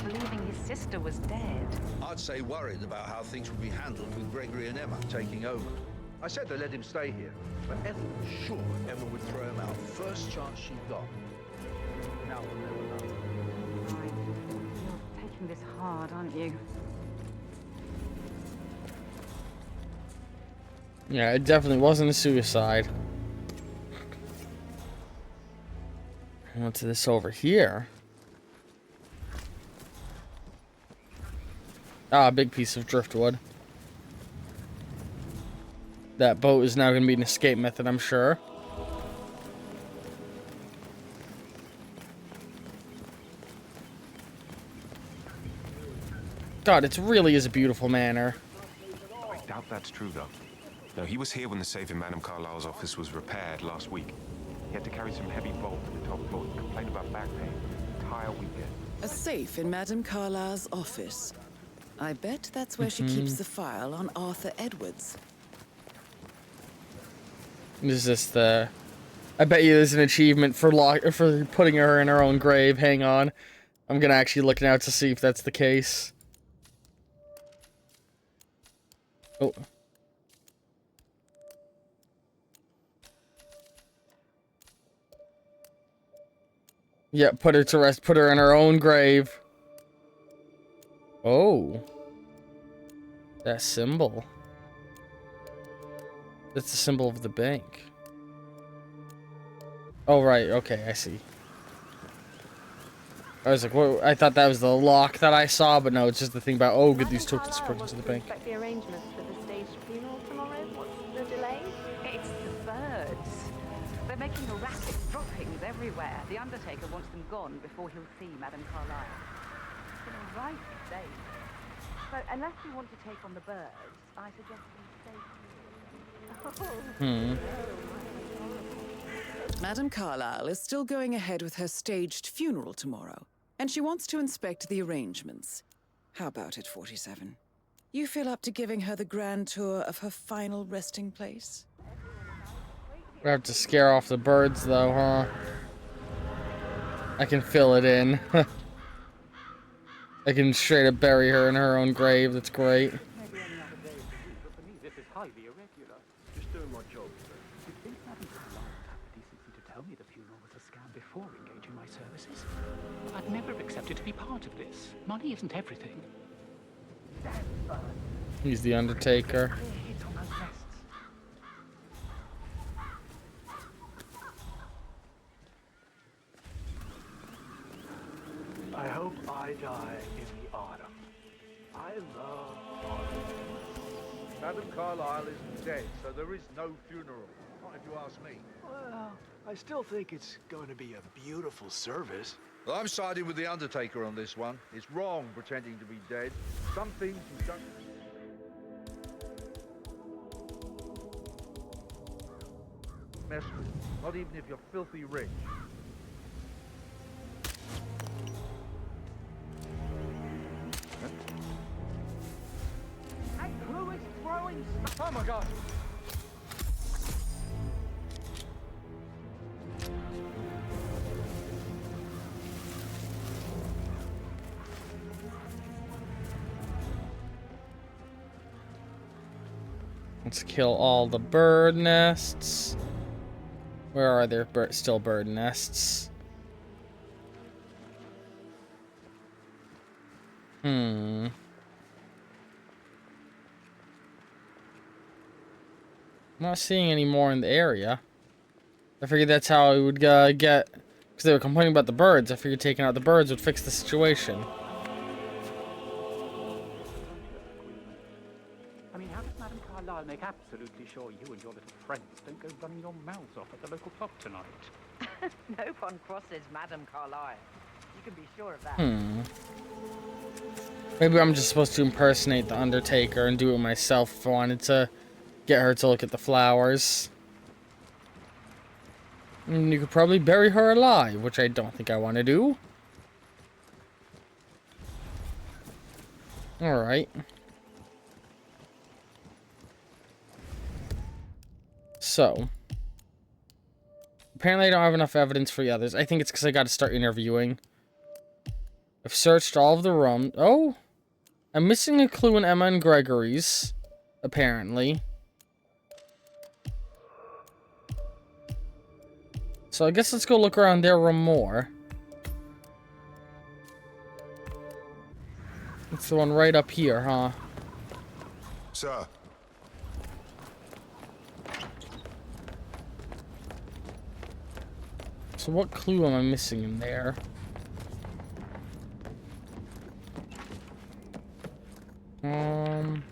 Believing his sister was dead. I'd say worried about how things would be handled with Gregory and Emma taking over. I said to let him stay here, but Ethel was sure Emma would throw him out first chance she got. Now we'll never know. You're taking this hard, aren't you? Yeah, it definitely wasn't a suicide. What's this over here? Ah, a big piece of driftwood. That boat is now going to be an escape method, I'm sure. God, it really is a beautiful manor. I doubt that's true, though. No, he was here when the safe in Madame Carlyle's office was repaired last week. He had to carry some heavy bolt to the top floor and complained about back pain the entire weekend. A safe in Madame Carlyle's office. I bet that's where she keeps the file on Arthur Edwards. Is this the... I bet you there's an achievement for putting her in her own grave. Hang on. I'm gonna actually look now to see if that's the case. Oh. Yeah, put her to rest. Put her in her own grave. Oh. That symbol. That's the symbol of the bank. Oh, right. Okay, I see. I was like, what? I thought that was the lock that I saw, but no, it's just the thing about, oh, get these tokens put to the bank. The arrangements for the staged funeral tomorrow. What's the delay? It's the birds. They're making a racket, droppings everywhere. The Undertaker wants them gone before he'll see Madame Carlyle. It's a right mistake. So unless you want to take on the birds, I suggest you stay here. Madame Carlyle is still going ahead with her staged funeral tomorrow, and she wants to inspect the arrangements. How about it, 47? You feel up to giving her the grand tour of her final resting place? We have to scare off the birds, though, huh? I can fill it in. I can straight up bury her in her own grave. That's great. Maybe any other day of the week, but for me this is highly irregular. Just doing my job, sir. You'd think Madame Carlyle would have the decency to tell me the funeral was a scam before engaging my services. I'd never have accepted to be part of this. Money isn't everything. He's the Undertaker. I hope I die in the autumn. I love autumn. Madame Carlyle isn't dead, so there is no funeral. Not if you ask me. Well, I still think it's going to be a beautiful service. Well, I'm siding with the Undertaker on this one. It's wrong pretending to be dead. Some things you don't... mess with. Not even if you're filthy rich. That crew is throwing stuff. Oh my god. Let's kill all the bird nests. Where are there still bird nests? I'm not seeing any more in the area. I figured that's how I would get... Because they were complaining about the birds. I figured taking out the birds would fix the situation. I mean, how does Madame Carlyle make absolutely sure you and your little friends don't go running your mouths off at the local pub tonight? No one crosses Madame Carlyle. You can be sure of that. Maybe I'm just supposed to impersonate the Undertaker and do it myself if I wanted to get her to look at the flowers. And you could probably bury her alive, which I don't think I want to do. Alright. So. Apparently I don't have enough evidence for the others. I think it's because I got to start interviewing. I've searched all of the rooms. Oh! I'm missing a clue in Emma and Gregory's. Apparently. So I guess let's go look around their room more. It's the one right up here, huh? Sir. So what clue am I missing in there? I'm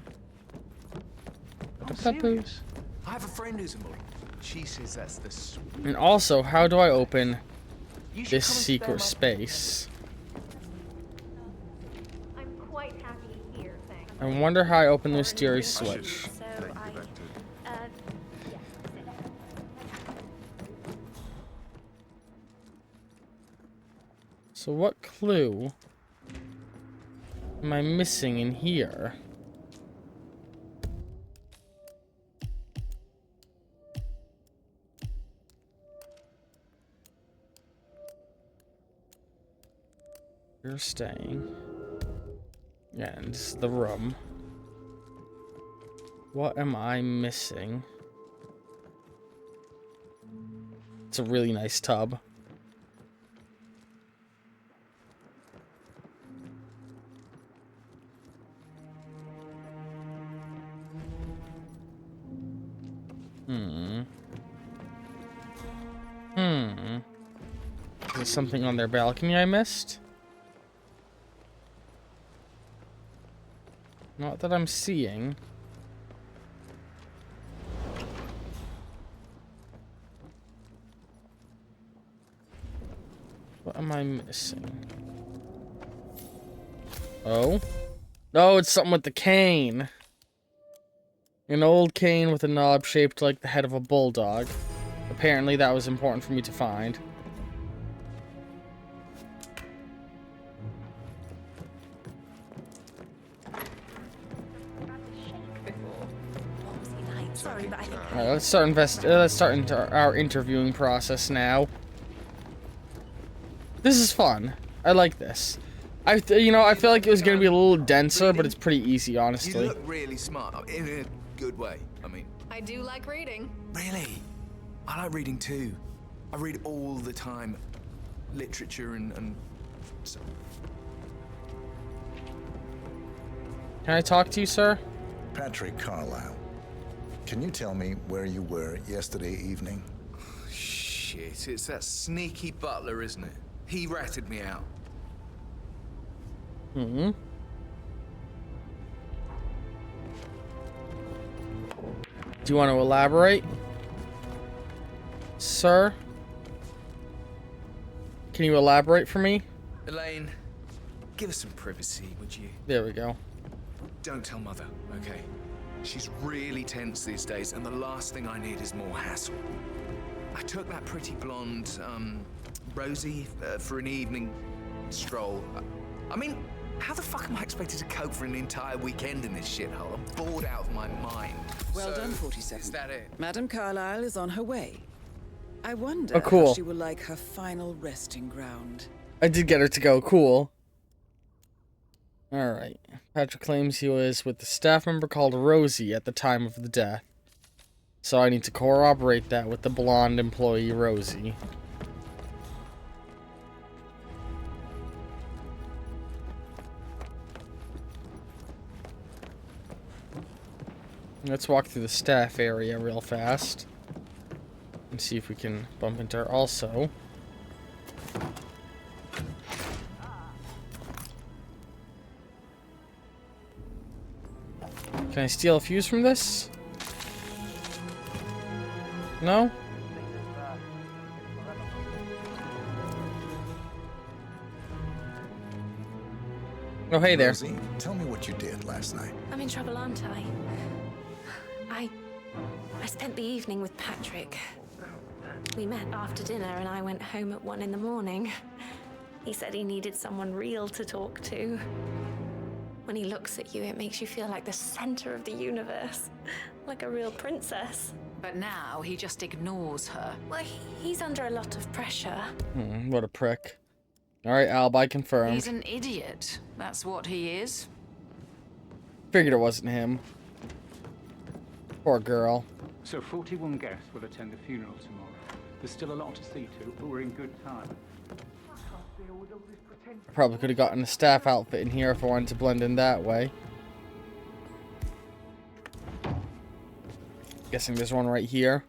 serious. I have a friend who's a model. She says that's the sweet. And also, how do I open this secret space? I'm quite happy here, thanks. I wonder how I open the mysterious switch. So what clue am I missing in here? You're staying. Yeah, and this is the room. What am I missing? It's a really nice tub. There's something on their balcony I missed? Not that I'm seeing. What am I missing? Oh? No, it's something with the cane. An old cane with a knob shaped like the head of a bulldog. Apparently that was important for me to find. Sorry, but I think Alright, let's start into our interviewing process now. This is fun. I like this. I feel like it was gonna be a little denser, but it's pretty easy, honestly. You look really smart, in a good way, I mean. I do like reading. Really? I like reading too. I read all the time. Literature and so. Can I talk to you, sir? Patrick Carlisle. Can you tell me where you were yesterday evening? Shit, it's that sneaky butler, isn't it? He ratted me out. Mm-hmm. Do you want to elaborate, sir? Can you elaborate for me? Elaine, give us some privacy, would you? There we go. Don't tell Mother, okay? She's really tense these days, and the last thing I need is more hassle. I took that pretty blonde, Rosie, for an evening stroll. I mean, how the fuck am I expected to cope for an entire weekend in this shithole? I'm bored out of my mind. Well So, done, 47. Is that it? Madame Carlisle is on her way. I wonder cool. how she will like her final resting ground. I did get her to go. Cool. Alright. Patrick claims he was with the staff member called Rosie at the time of the death. So I need to corroborate that with the blonde employee, Rosie. Let's walk through the staff area real fast. And see if we can bump into her also. Can I steal a fuse from this? No? Oh, hey there. Rosie, tell me what you did last night. I'm in trouble, aren't I? I spent the evening with Patrick. We met after dinner and I went home at 1 in the morning. He said he needed someone real to talk to. When he looks at you, it makes you feel like the center of the universe. Like a real princess. But now he just ignores her. Well, he's under a lot of pressure. What a prick. Alright, alibi confirmed. He's an idiot. That's what he is. Figured it wasn't him. Poor girl. So 41 guests will attend the funeral tomorrow. There's still a lot to see to, but we're in good time. I probably could have gotten a staff outfit in here if I wanted to blend in that way. Guessing there's one right here.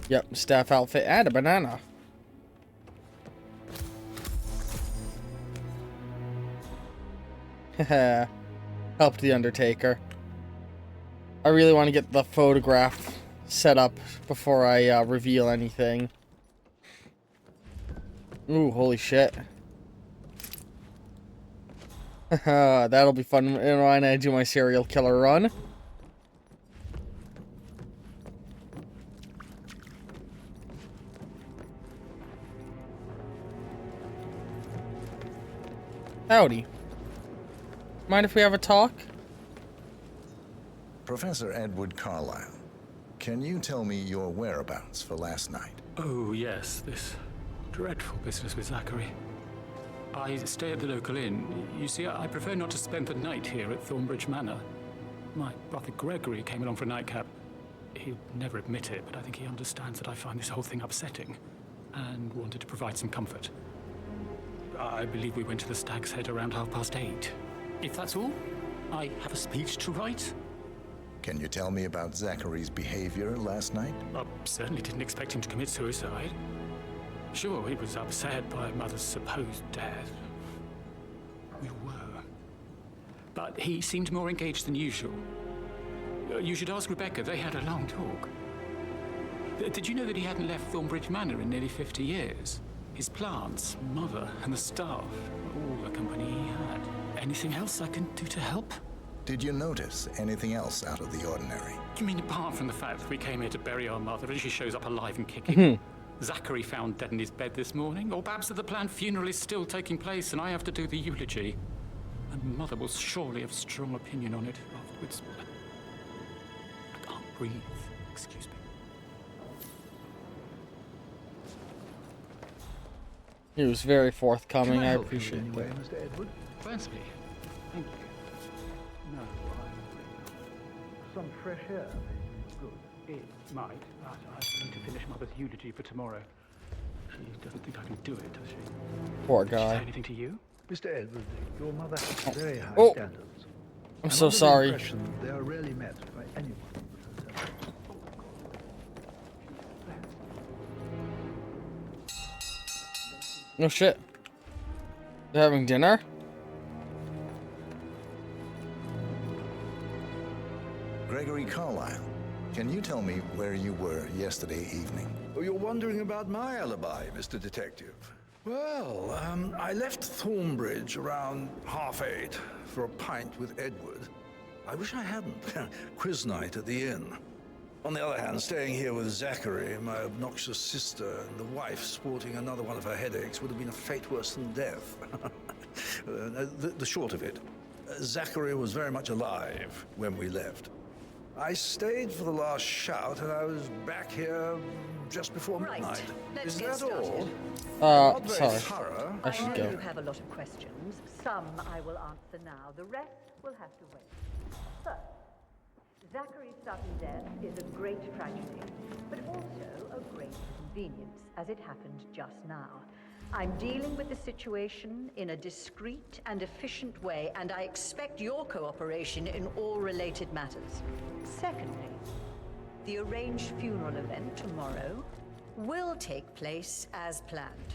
Yep, staff outfit and a banana. Haha. Helped the Undertaker. I really want to get the photograph set up before I reveal anything. Ooh, holy shit. That'll be fun when I do my serial killer run. Howdy. Mind if we have a talk? Professor Edward Carlisle, can you tell me your whereabouts for last night? Oh, yes, this dreadful business with Zachary. I stay at the local inn. You see, I prefer not to spend the night here at Thornbridge Manor. My brother Gregory came along for a nightcap. He'd never admit it, but I think he understands that I find this whole thing upsetting and wanted to provide some comfort. I believe we went to the Stag's Head around 8:30. If that's all, I have a speech to write. Can you tell me about Zachary's behavior last night? I certainly didn't expect him to commit suicide. Sure, he was upset by Mother's supposed death. We were. But he seemed more engaged than usual. You should ask Rebecca. They had a long talk. Did you know that he hadn't left Thornbridge Manor in nearly 50 years? His plants, Mother, and the staff, all the company he had. Anything else I can do to help? Did you notice anything else out of the ordinary? You mean apart from the fact that we came here to bury our mother and she shows up alive and kicking? Zachary found dead in his bed this morning, or perhaps that the planned funeral is still taking place and I have to do the eulogy. And Mother will surely have strong opinion on it afterwards. I can't breathe. Excuse me. He was very forthcoming. Can I I help you appreciate in any way, that. Mr. Edward? Fancy. Thank you. No, Some fresh air. Good. It might, but I need to finish Mother's eulogy for tomorrow. She doesn't think I can do it, does she? Poor Did she guy. say anything to you? Mr. Edward, your mother has very high Oh. standards. I'm so under the sorry. impression they are rarely met by anyone. No shit. They're having dinner? Gregory Carlyle, can you tell me where you were yesterday evening? Oh, you're wondering about my alibi, Mr. Detective. Well, I left Thornbridge around 8:30 for a pint with Edward. I wish I hadn't. Quiz night at the inn. On the other hand, staying here with Zachary, my obnoxious sister, and the wife sporting another one of her headaches would have been a fate worse than death. The short of it, Zachary was very much alive when we left. I stayed for the last shout, and I was back here just before midnight. Let's Is get that all? started. Not very sorry. thorough. I should know go. you have a lot of questions. Some I will answer now. The rest will have to wait. First, Zachary's sudden death is a great tragedy, but also a great convenience, as it happened just now. I'm dealing with the situation in a discreet and efficient way, and I expect your cooperation in all related matters. Secondly, the arranged funeral event tomorrow will take place as planned.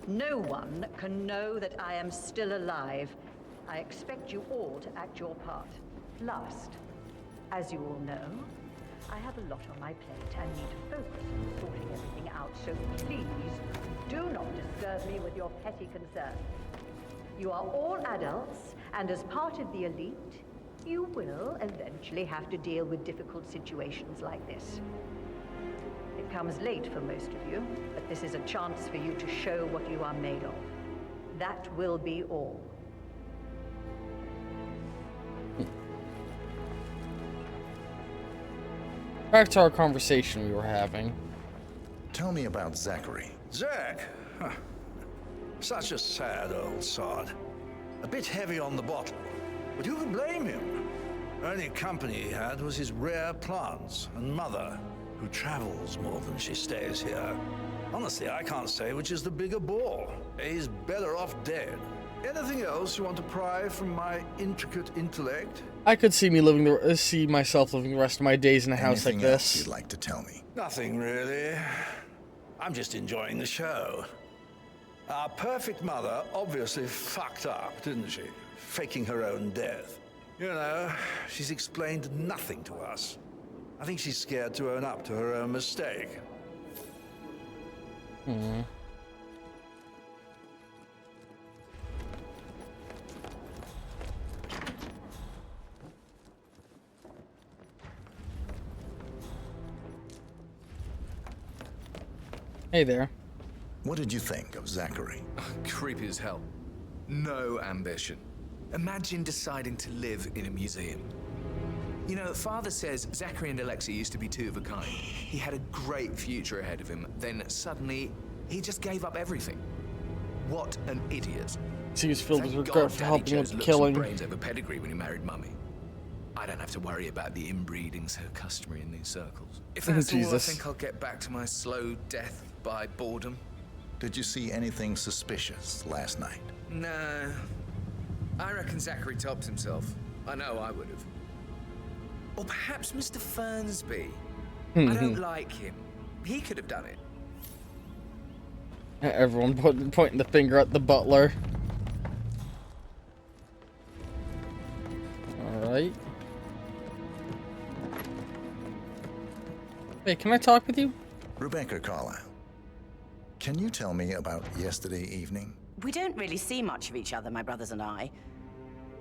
No one can know that I am still alive. I expect you all to act your part. Last, as you all know, I have a lot on my plate and need to focus on sorting everything out, so please do not disturb me with your petty concerns. You are all adults, and as part of the elite, you will eventually have to deal with difficult situations like this. It comes late for most of you, but this is a chance for you to show what you are made of. That will be all. Back to our conversation we were having. Tell me about Zachary. Zach? Huh. Such a sad old sod. A bit heavy on the bottle, but who can blame him? Only company he had was his rare plants and Mother, who travels more than she stays here. Honestly, I can't say which is the bigger ball. He's better off dead. Anything else you want to pry from my intricate intellect? I could see myself living the rest of my days in a house like Anything else this. you'd like to tell me? Nothing really. I'm just enjoying the show. Our perfect mother obviously fucked up, didn't she? Faking her own death. You know, she's explained nothing to us. I think she's scared to own up to her own mistake. Hmm. Hey there. What did you think of Zachary? Creepy as hell. No ambition. Imagine deciding to live in a museum. You know, Father says Zachary and Alexia used to be two of a kind. He had a great future ahead of him. Then suddenly, he just gave up everything. What an idiot. He was filled with Thank regret God for Daddy helping chose with looks killing. and brains over pedigree when he married Mummy. I don't have to worry about the inbreeding so customary in these circles. If that's all, I Jesus. think I'll get back to my slow death by boredom. Did you see anything suspicious last night? No. I reckon Zachary topped himself. I know I would have. Or perhaps Mr. Fernsby. I Mm-hmm. don't like him. He could have done it. Everyone pointing the finger at the butler. Alright. Hey, can I talk with you? Rebecca Carlyle, can you tell me about yesterday evening? We don't really see much of each other, my brothers and I.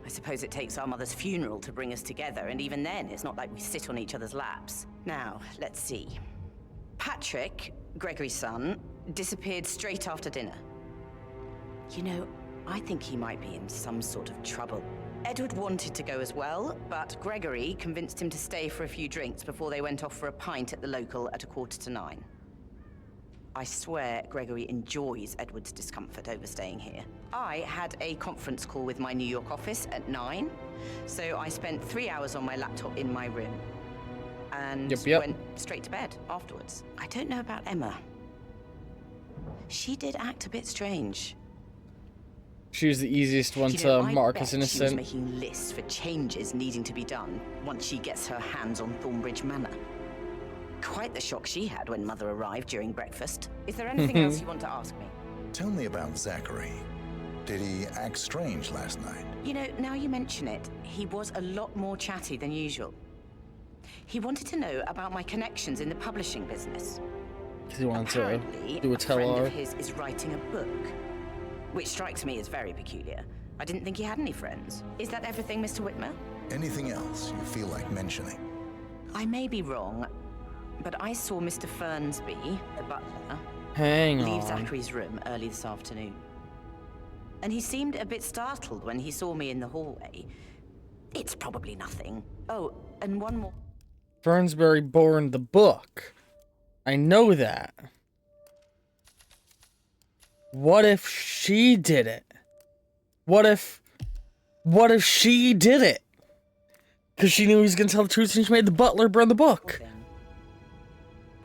I suppose it takes our mother's funeral to bring us together, and even then, it's not like we sit on each other's laps. Now, let's see. Patrick, Gregory's son, disappeared straight after dinner. You know, I think he might be in some sort of trouble. Edward wanted to go as well, but Gregory convinced him to stay for a few drinks before they went off for a pint at the local at 9:15. I swear Gregory enjoys Edward's discomfort over staying here. I had a conference call with my New York office at 9, so I spent 3 hours on my laptop in my room. And went straight to bed afterwards. I don't know about Emma. She did act a bit strange. She was the easiest one You to know, I mark bet as she was innocent. making lists for changes needing to be done once she gets her hands on Thornbridge Manor. Quite the shock she had when Mother arrived during breakfast. Is there anything else you want to ask me? Tell me about Zachary. Did he act strange last night? You know, now you mention it, he was a lot more chatty than usual. He wanted to know about my connections in the publishing business. He wanted Apparently, to do a friend tell-all. of his is writing a book, which strikes me as very peculiar. I didn't think he had any friends. Is that everything, Mr. Whitmer? Anything else you feel like mentioning? I may be wrong, but I saw Mr. Fernsby, the butler, Hang leave on. Zachary's room early this afternoon. And he seemed a bit startled when he saw me in the hallway. It's probably nothing. Oh, and one more. Fernsbury burned the book. I know that. What if she did it? What if she did it? Because she knew he was going to tell the truth and she made the butler burn the book.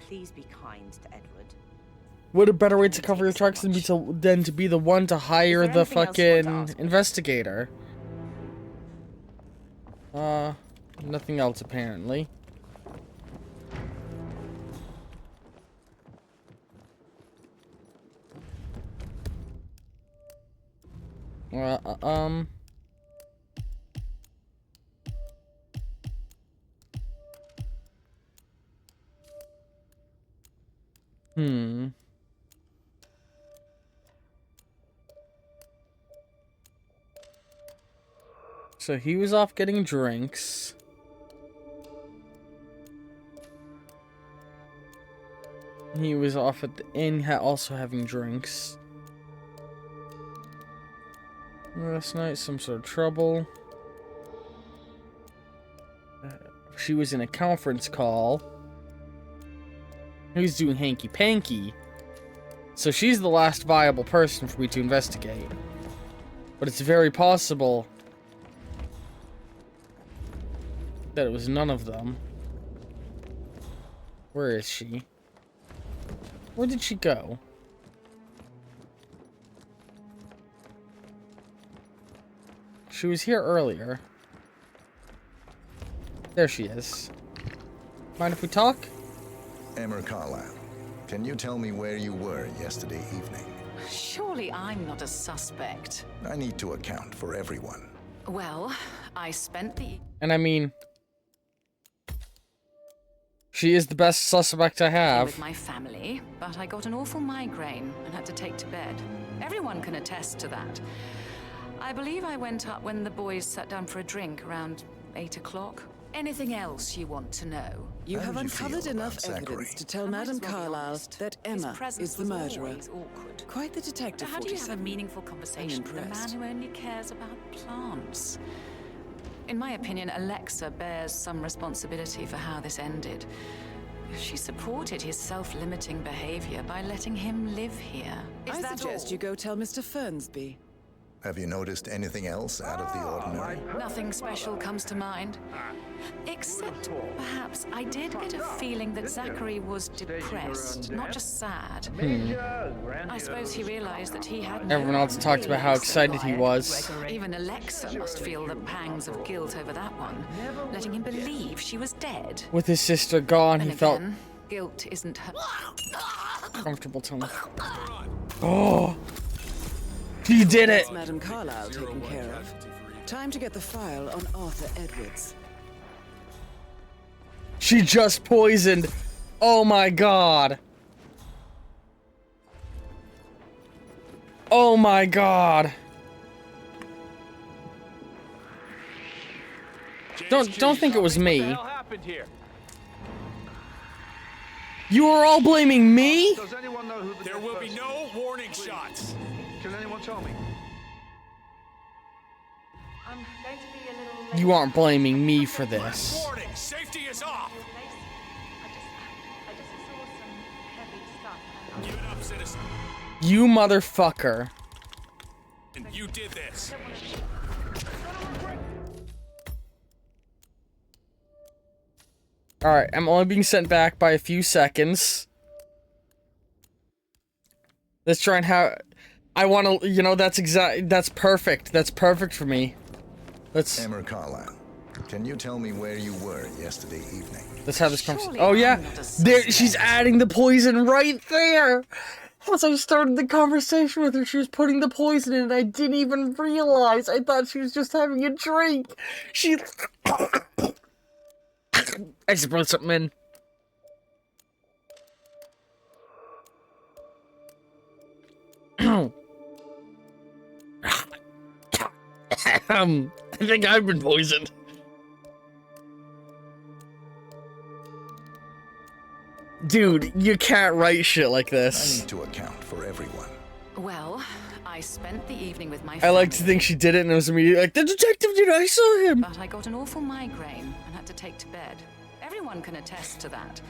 Please be kind to Edward. What a better way to cover your tracks than to be the one to hire the anything else you want to fucking ask me? investigator. Nothing else apparently. So he was off getting drinks. He was off at the inn, also having drinks. Last night, some sort of trouble. She was in a conference call. He was doing hanky-panky. So she's the last viable person for me to investigate. But it's very possible that it was none of them. Where is she? Where did she go? She was here earlier. There she is. Mind if we talk? Emma Carlyle, can you tell me where you were yesterday evening? Surely I'm not a suspect. I need to account for everyone. Well, I spent the... And I mean, she is the best suspect I have. with my family, but I got an awful migraine and had to take to bed. Everyone can attest to that. I believe I went up when the boys sat down for a drink around 8 o'clock. Anything else you want to know? You have uncovered enough evidence to tell Madame Carlyle that Emma is the murderer. Quite the detective, How do you have a 47. meaningful conversation with a man impressed. who only cares about plants? In my opinion, Alexa bears some responsibility for how this ended. She supported his self-limiting behavior by letting him live here. I suggest you go tell Mr. Fernsby. Have you noticed anything else out of the ordinary? Nothing special comes to mind. Except, perhaps, I did get a feeling that Zachary was depressed, not just sad. I suppose he realized that he had no Everyone else one talked to about how really excited he survive. was. Even Alexa must feel the pangs of guilt over that one, letting him believe she was dead. With his sister gone, Then he felt again, guilt isn't her. comfortable to him. Oh! He did it! That's Madame Carlyle taken care of. Time to get the file on Arthur Edwards. She just poisoned. Oh my god. Oh my god. Don't think it was me. You were all blaming me? Does anyone know who the There will be no warning shots. Can anyone tell me? I'm going to be a little late. You aren't blaming me for this. Warning, safety is off. I just saw some heavy stuff. Give it up, citizen. You motherfucker. And you did this. Alright, I'm only being sent back by a few seconds. Let's try and have... I want to, you know, that's perfect. That's perfect for me. Let's... Emma Carlyle, can you tell me where you were yesterday evening? Let's have this conversation. Oh yeah, there, she's adding the poison right there. Once I started the conversation with her, she was putting the poison in, and I didn't even realize. I thought she was just having a drink. She... I just brought something in. I think I've been poisoned. Dude, you can't write shit like this. I need to account for everyone. Well, I spent the evening with my I family. like to think she did it and it was immediately like, the detective did, I saw him. But I got an awful migraine and had to take to bed. Everyone can attest to that.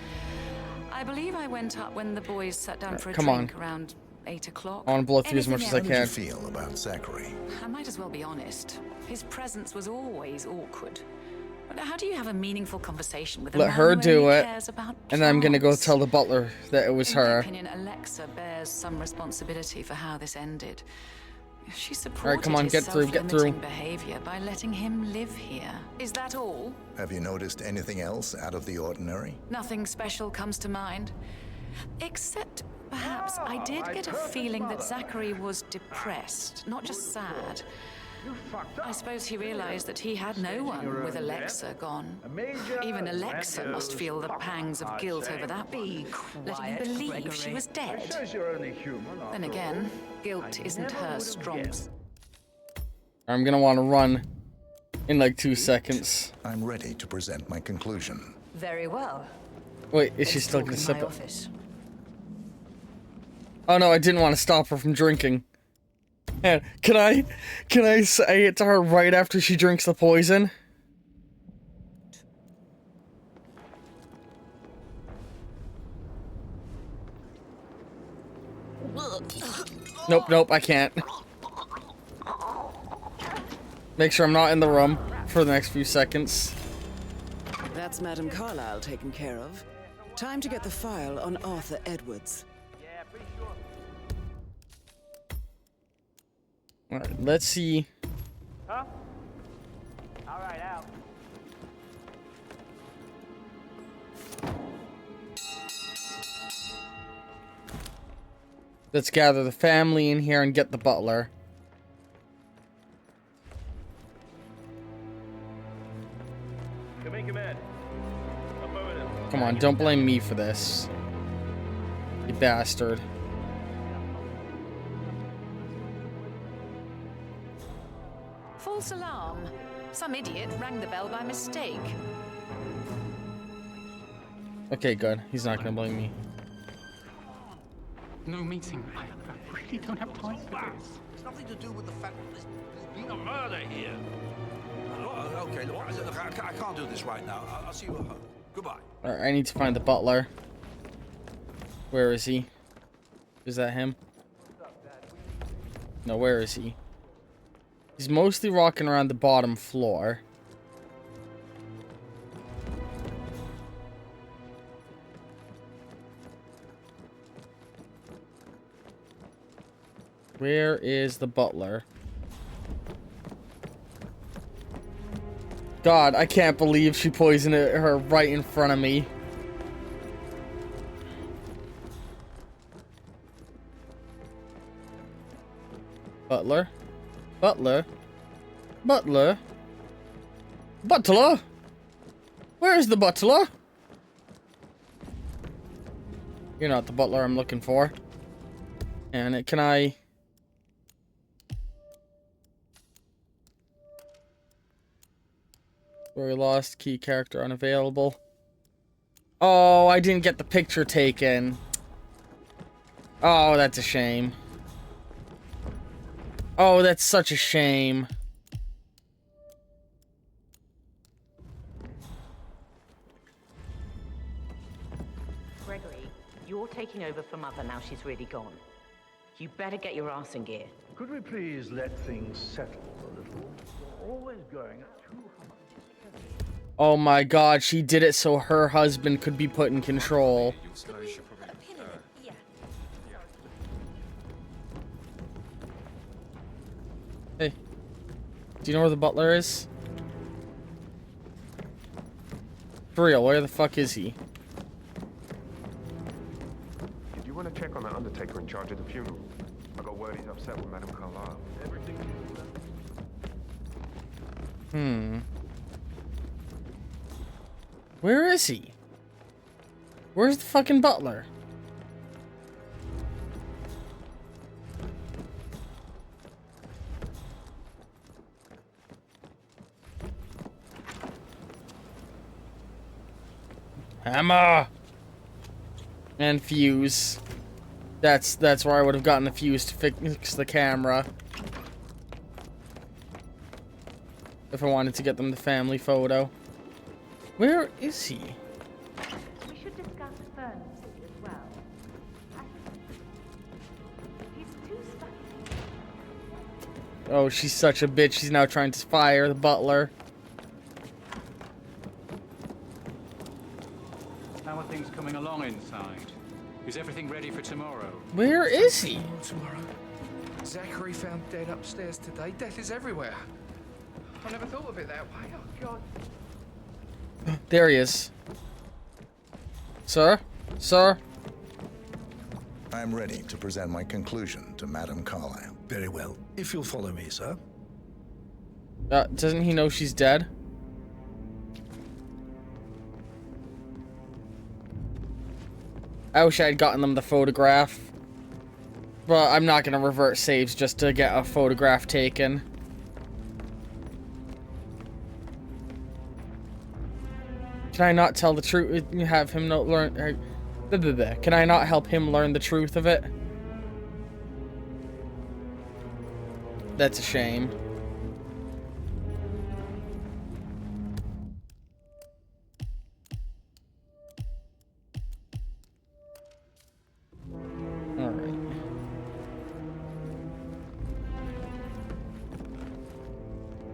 I believe I went up when the boys sat down for a come drink on. around 8 o'clock. I want to blow through as much as I How did you can. feel about Zachary? I might as well be honest. His presence was always awkward. But how do you have a meaningful conversation with a Let man her who do only it, cares about and I'm gonna go plants? tell the butler that it was In my her. opinion, Alexa bears some responsibility for how this ended. She supported Alright, come on, his get through, get through. self-limiting behavior by letting him live here. Is that all? Have you noticed anything else out of the ordinary? Nothing special comes to mind. Except, perhaps, I did get a feeling that Zachary was depressed, not just sad. I suppose he realized that he had no one with Alexa gone. Even Alexa must feel the pangs of guilt over that one, letting him believe she was dead. Then again, guilt isn't her strong. I'm gonna want to run in like 2 seconds. I'm ready to present my conclusion. Very well. Wait, is she still gonna Talk in sip my it? office. Oh no, I didn't want to stop her from drinking. And can I say it to her right after she drinks the poison? Nope, I can't. Make sure I'm not in the room for the next few seconds. That's Madame Carlyle taken care of. Time to get the file on Arthur Edwards. Alright, let's see. Huh? All right, out. Let's gather the family in here and get the butler. Come in, command. Affirmative. Come on, don't blame me for this. You bastard. False alarm. Some idiot rang the bell by mistake. Okay, good. He's not gonna blame me. No meeting. I really don't have time for this. It's nothing to do with the fact that there's been a murder here. Okay, look, I can't do this right now. I'll see you at home. Goodbye. Alright, I need to find the butler. Where is he? Is that him? No, where is he? He's mostly walking around the bottom floor. Where is the butler? God, I can't believe she poisoned her right in front of me. Butler? Butler? Butler? Butler? Where's the butler? You're not the butler I'm looking for. And can I... Story lost, key character unavailable. Oh, I didn't get the picture taken. Oh, that's a shame. Oh, that's such a shame. Gregory, you're taking over for Mother now she's really gone. You better get your ass in gear. Could we please let things settle a little? You're always going too hard. Oh my god, she did it so her husband could be put in control. Hey, do you know where the butler is? For real, where the fuck is he? Did you want to check on that undertaker in charge of the funeral? I got word he's upset with Madame Carlyle. Where is he? Where's the fucking butler? Hammer! And fuse. That's where I would have gotten the fuse to fix the camera. If I wanted to get them the family photo. Where is he? We should discuss furnaces as well. He's too stuck. Oh, she's such a bitch. She's now trying to fire the butler. How are things coming along inside? Is everything ready for tomorrow? Where is he? Tomorrow. Zachary found dead upstairs today. Death is everywhere. I never thought of it that way. Oh, God. There he is. Sir? Sir? I'm ready to present my conclusion to Madame Carlyle. Very well. If you'll follow me, sir. Doesn't he know she's dead? I wish I had gotten them the photograph. But I'm not gonna revert saves just to get a photograph taken. Can I not tell the truth? Have him not learn? Can I not help him learn the truth of it? That's a shame. All right.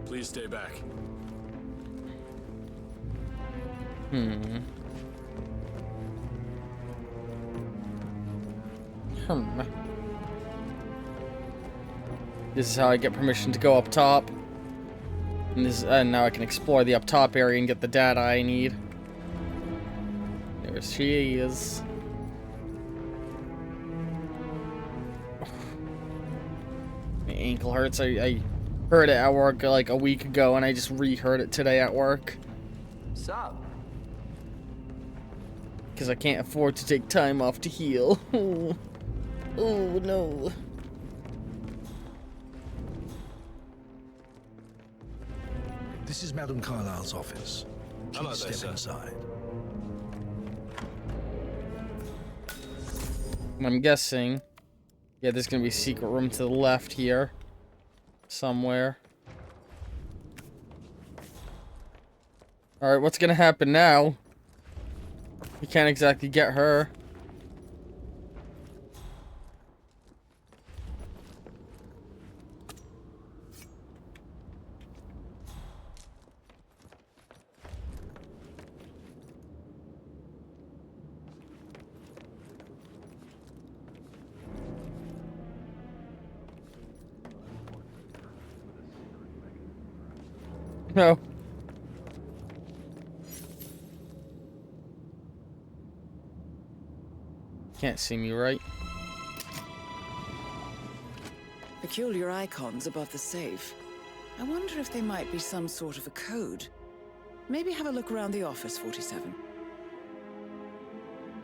Please stay back. This is how I get permission to go up top. And now I can explore the up top area and get the data I need. There she is. My ankle hurts. I heard it at work like a week ago and I just re-heard it today at work. Sup? Because I can't afford to take time off to heal. Oh no. This is Madame Carlyle's office. Hello Please there, step sir. inside. I'm guessing. Yeah, there's gonna be a secret room to the left here. Somewhere. Alright, what's gonna happen now? We can't exactly get her. No. Can't see me, right? Peculiar icons above the safe. I wonder if they might be some sort of a code. Maybe have a look around the office, 47.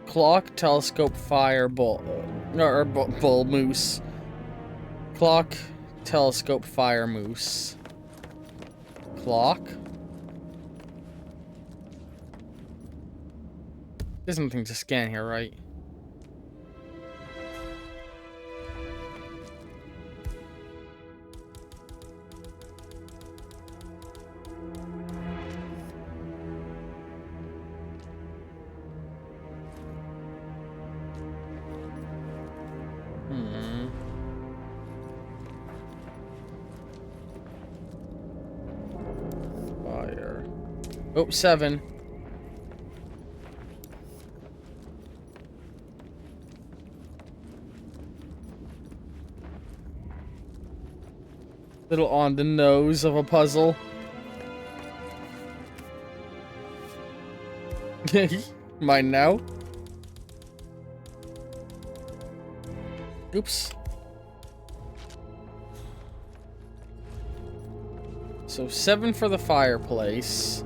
Clock, telescope, fire, bull. No, or bull, moose. Clock, telescope, fire, moose. Clock. There's nothing to scan here, right? Fire. Oh, 7. Little on the nose of a puzzle. Mine now. Oops. So 7 for the fireplace.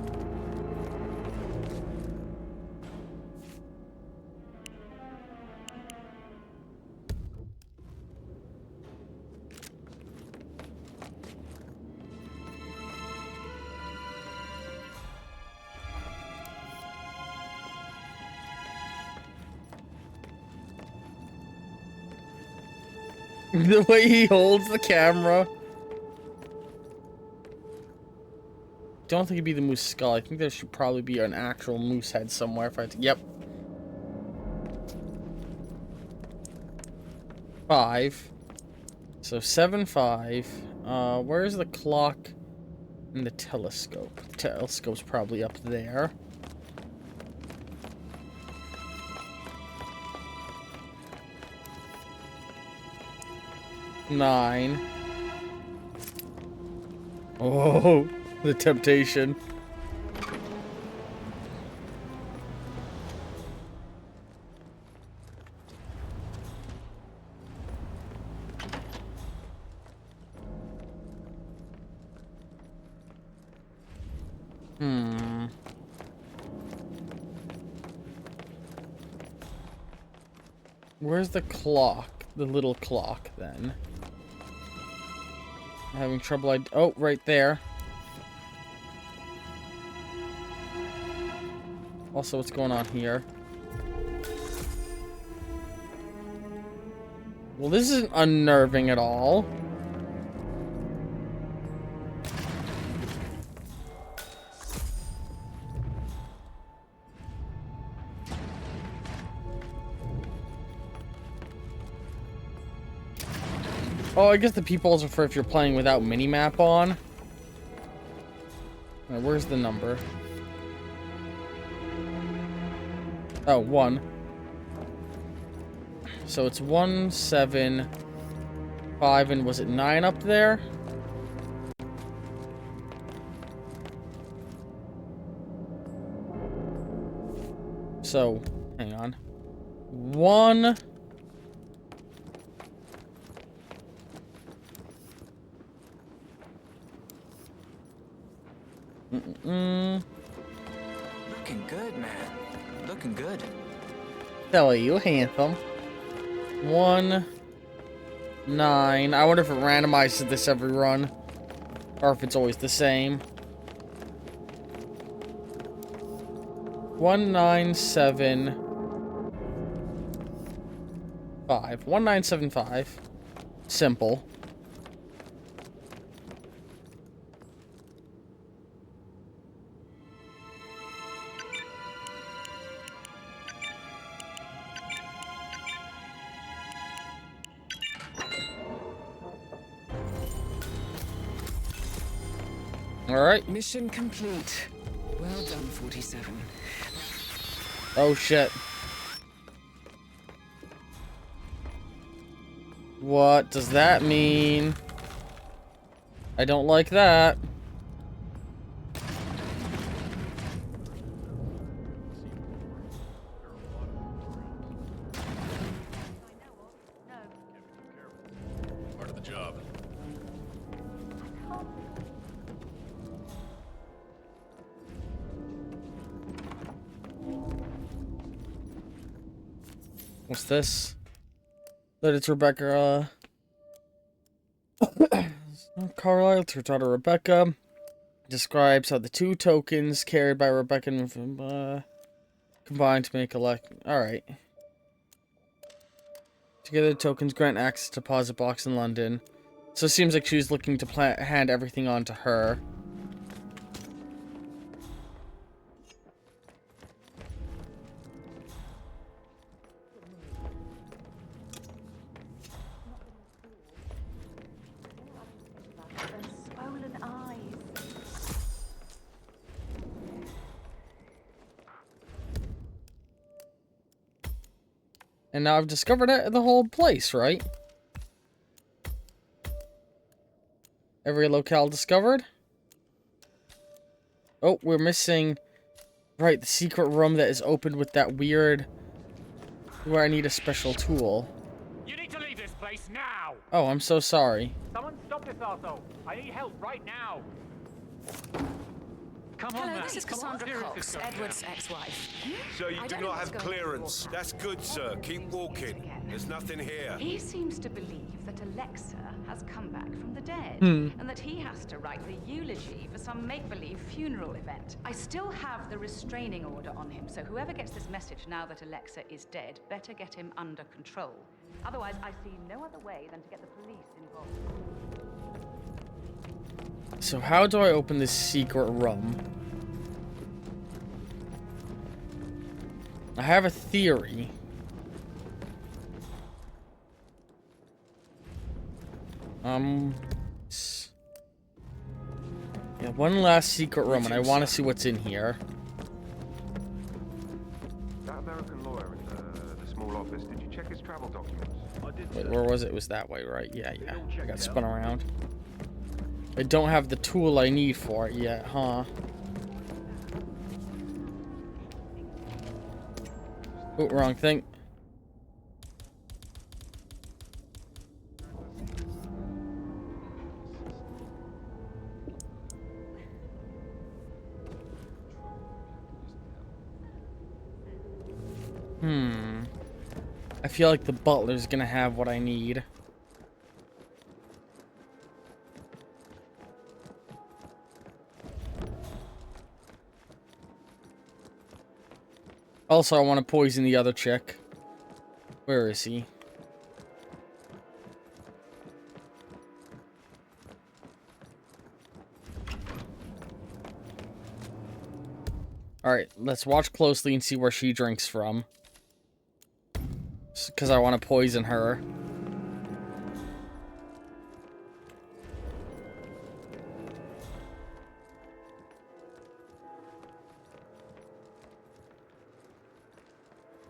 The way he holds the camera. Don't think it'd be the moose skull. I think there should probably be an actual moose head somewhere if I had to. Yep. 5. So 7, 5. Where's the clock and the telescope? The telescope's probably up there. Nine. Oh, the temptation. Where's the clock? The little clock, then. I'm having trouble. Oh, right there. Also, what's going on here? Well, this isn't unnerving at all. Oh, I guess the peepholes are for if you're playing without minimap on. Right, where's the number? Oh, 1. So it's 1, 7, 5, and was it 9 up there? So, hang on. 1... Looking good, man. Looking good. Tell you, handsome. 1, 9. I wonder if it randomizes this every run. Or if it's always the same. 1, 9, 7, 5. 1, 9, 7, 5. Simple. Alright. Mission complete. Well done, 47. Oh shit. What does that mean? I don't like that. What's this? That it's Rebecca, Carlisle to her daughter Rebecca. Describes how the two tokens carried by Rebecca and combined to make Alright. Together, the tokens grant access to deposit box in London. So it seems like she's looking to hand everything on to her. Swollen eyes. And now I've discovered the whole place, right? Every locale discovered? Oh, we're missing... Right, the secret room that is opened with that weird... Where I need a special tool. You need to leave this place now! Oh, I'm so sorry. Someone stop this arsehole! I need help right now! Come on, Hello, man. this is Come on, Cassandra serious Cox, this goes Edward's down. ex-wife. So you I do don't know not what's have going on clearance. That's good, sir. Keep walking. There's nothing here. He seems to believe that Alexa has come back from the dead, Hmm. and that he has to write the eulogy for some make-believe funeral event. I still have the restraining order on him, so whoever gets this message now that Alexa is dead, better get him under control. Otherwise, I see no other way than to get the police involved. So how do I open this secret room? I have a theory. Yeah, one last secret room, and I want to see what's in here. That American lawyer in the small office, did you check his travel documents? Wait, where was it? It was that way, right? Yeah. I got spun around. I don't have the tool I need for it yet, huh? Oh, wrong thing. I feel like the butler's gonna have what I need. Also, I want to poison the other chick. Where is he? Alright, let's watch closely and see where she drinks from. Because I want to poison her.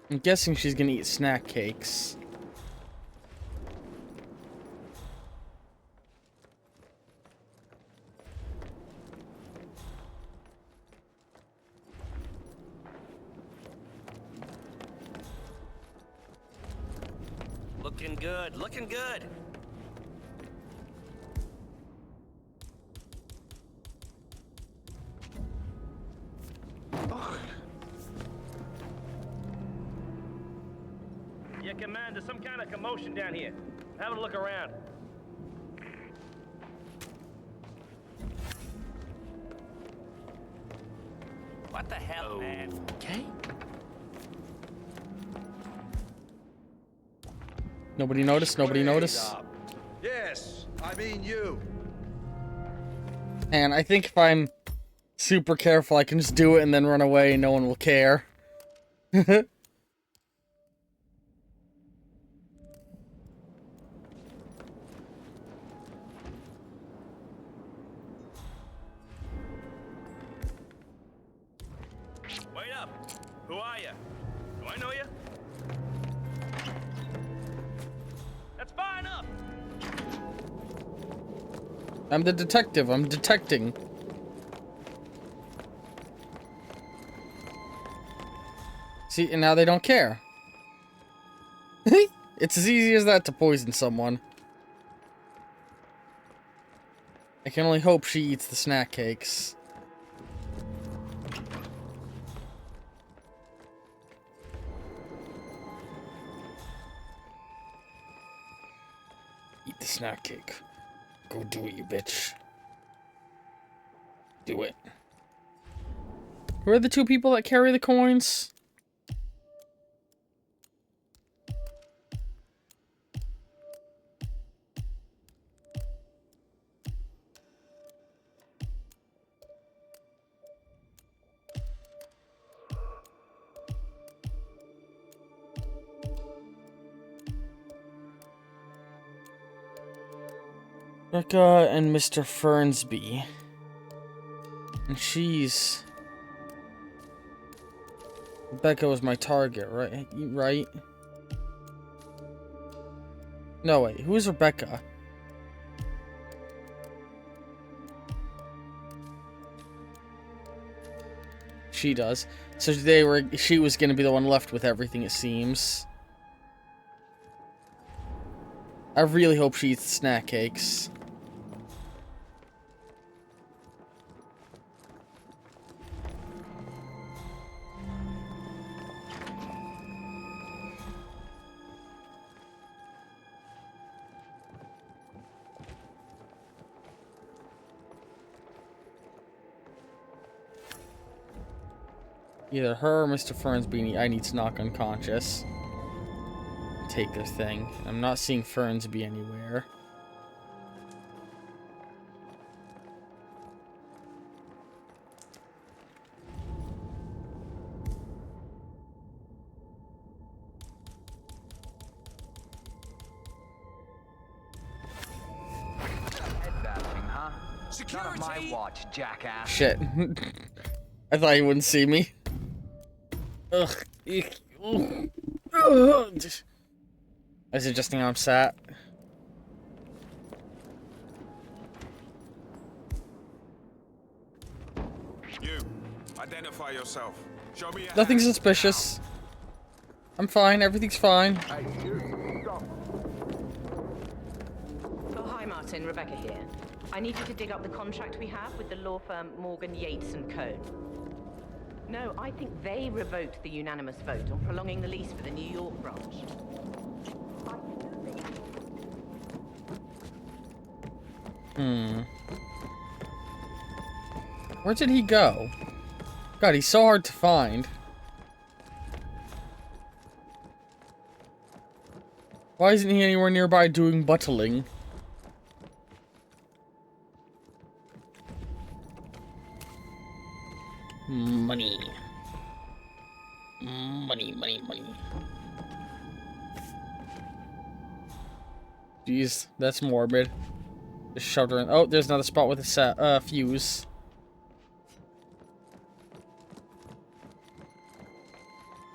I'm guessing she's gonna eat snack cakes. Looking good, looking good. Yeah, Command, there's some kind of commotion down here. I'm having a look around. What the hell, man? Okay. Nobody noticed? Nobody noticed? Yes, I mean you. And I think if I'm super careful, I can just do it and then run away and no one will care. Wait up. Who are you? Do I know you? That's far enough. I'm the detective. I'm detecting. See, and now they don't care. It's as easy as that to poison someone. I can only hope she eats the snack cakes. snack cake. Go do it, you bitch. Do it. Who are the two people that carry the coins? Becca and Mr. Fernsby. And she's... Becca was my target, right? Right? No, wait. Who is Rebecca? She does. So she was gonna be the one left with everything, it seems. I really hope she eats snack cakes. Either her or Mr. Fernsby. I need to knock unconscious. Take their thing. I'm not seeing Fernsby anywhere. Headbasting, huh? None of my watch, jackass. Shit. I thought he wouldn't see me. Ugh. Eek. Ugh. Ugh. Is it just how I'm sat? You, identify yourself. Show me your Nothing hands. suspicious. I'm fine. Everything's fine. Oh, hi, Martin. Rebecca here. I need you to dig up the contract we have with the law firm Morgan, Yates & Co. No, I think they revoked the unanimous vote on prolonging the lease for the New York branch. Where did he go? God, he's so hard to find. Why isn't he anywhere nearby doing buttling? Money. Money, money, money. Jeez, that's morbid. Just shoved her in. Oh, there's another spot with a fuse.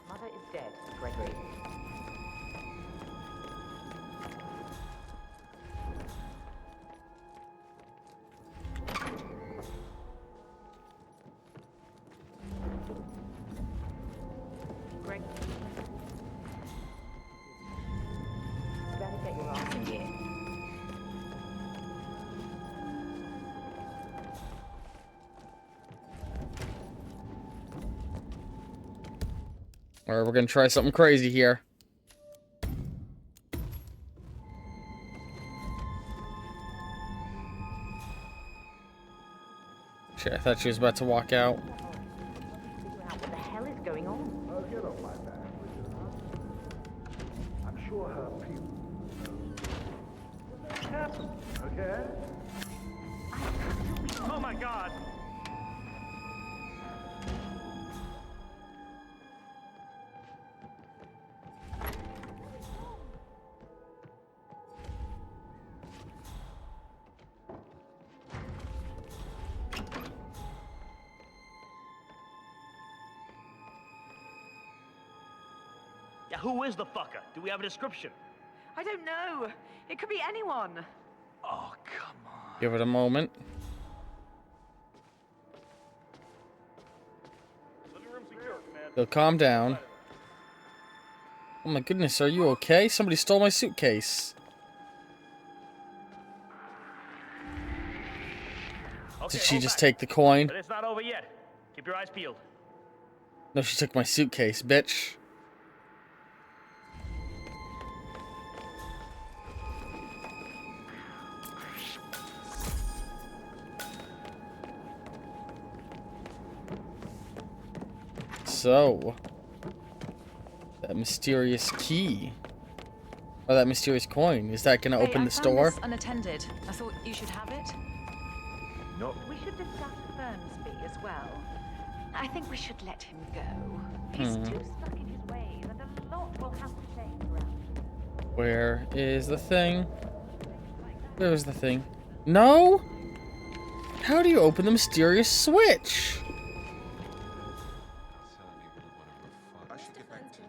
Mother is dead, Gregory. Greg, you better get your ass in here. Alright, we're gonna try something crazy here. Shit, I thought she was about to walk out. What the hell is going on? Oh, get off my back, would you? I'm sure her people. Careful, okay? Oh my god! Yeah, who is the fucker? Do we have a description? I don't know. It could be anyone. Oh, come on. Give it a moment. Living room secure, man. So calm down. Oh my goodness, are you okay? Somebody stole my suitcase. Okay, Did she hold just back. take the coin? But it's not over yet. Keep your eyes peeled. No, she took my suitcase, bitch. So, that mysterious key, or that mysterious coin, is that gonna open the store? This unattended. I thought you should have it. No. We should discuss Fernsby as well. I think we should let him go. He's too stuck in his ways, and a lot will have to change around here. Where is the thing? Where is the thing? No? How do you open the mysterious switch? I should get back to you.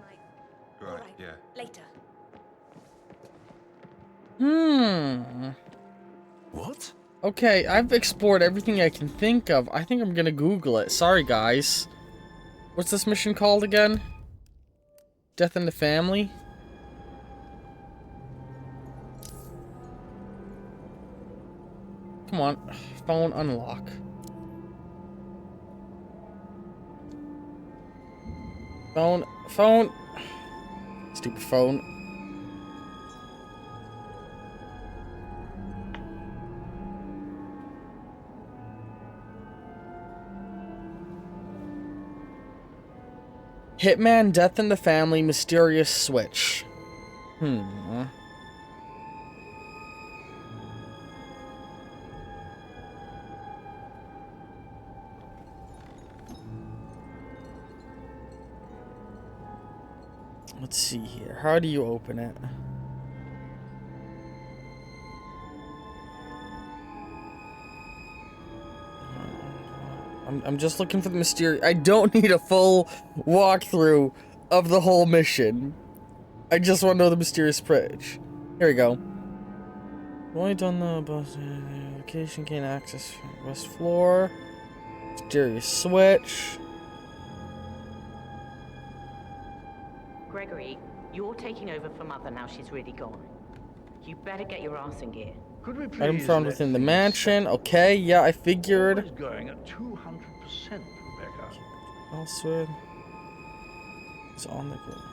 Right, yeah. Later. What? Okay, I've explored everything I can think of. I think I'm gonna Google it. Sorry, guys. What's this mission called again? Death in the Family? Come on. Phone unlock. Phone. Stupid phone. Hitman, Death in the Family, mysterious switch. Let's see here. How do you open it? I'm just looking for the mysterious. I don't need a full walkthrough of the whole mission. I just want to know the mysterious bridge. Here we go. Only done the bus location, gain access west floor. Mysterious switch. Gregory, you're taking over for Mother now she's really gone. You better get your ass in gear. Could we please Item found let within the things mansion. Okay, yeah, I figured. Always going at 200%, Rebecca. Elsewhere is on the ground.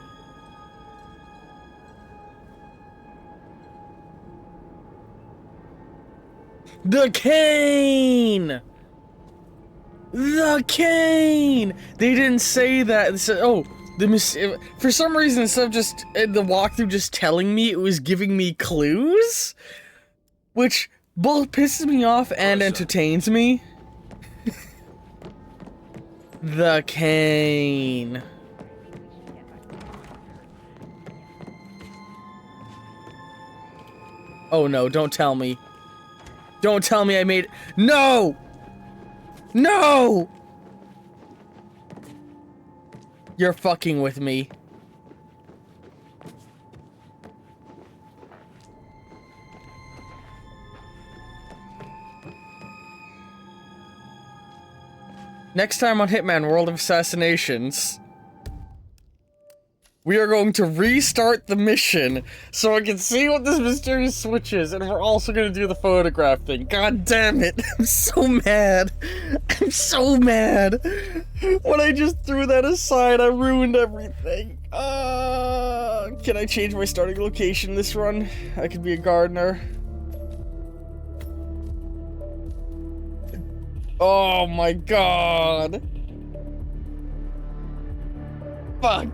The cane! The cane! They didn't say that. They said, oh, for some reason, instead of just the walkthrough just telling me, it was giving me clues, which both pisses me off and entertains me. The cane. Oh no, don't tell me. Don't tell me I made... No! No! You're fucking with me. Next time on Hitman World of Assassinations, we are going to restart the mission so I can see what this mysterious switch is, and we're also going to do the photograph thing. God damn it. I'm so mad. I'm so mad. When I just threw that aside, I ruined everything. Can I change my starting location this run? I could be a gardener. Oh my god. Fuck.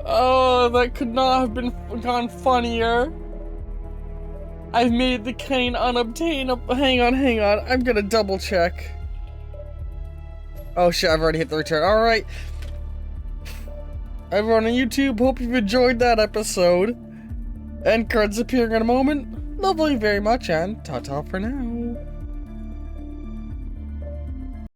Oh, that could not have gone funnier. I've made the cane unobtainable. Hang on. I'm gonna double check. Oh shit, I've already hit the return. Alright. Everyone on YouTube, hope you've enjoyed that episode. End cards appearing in a moment. Love you very much, and ta-ta for now.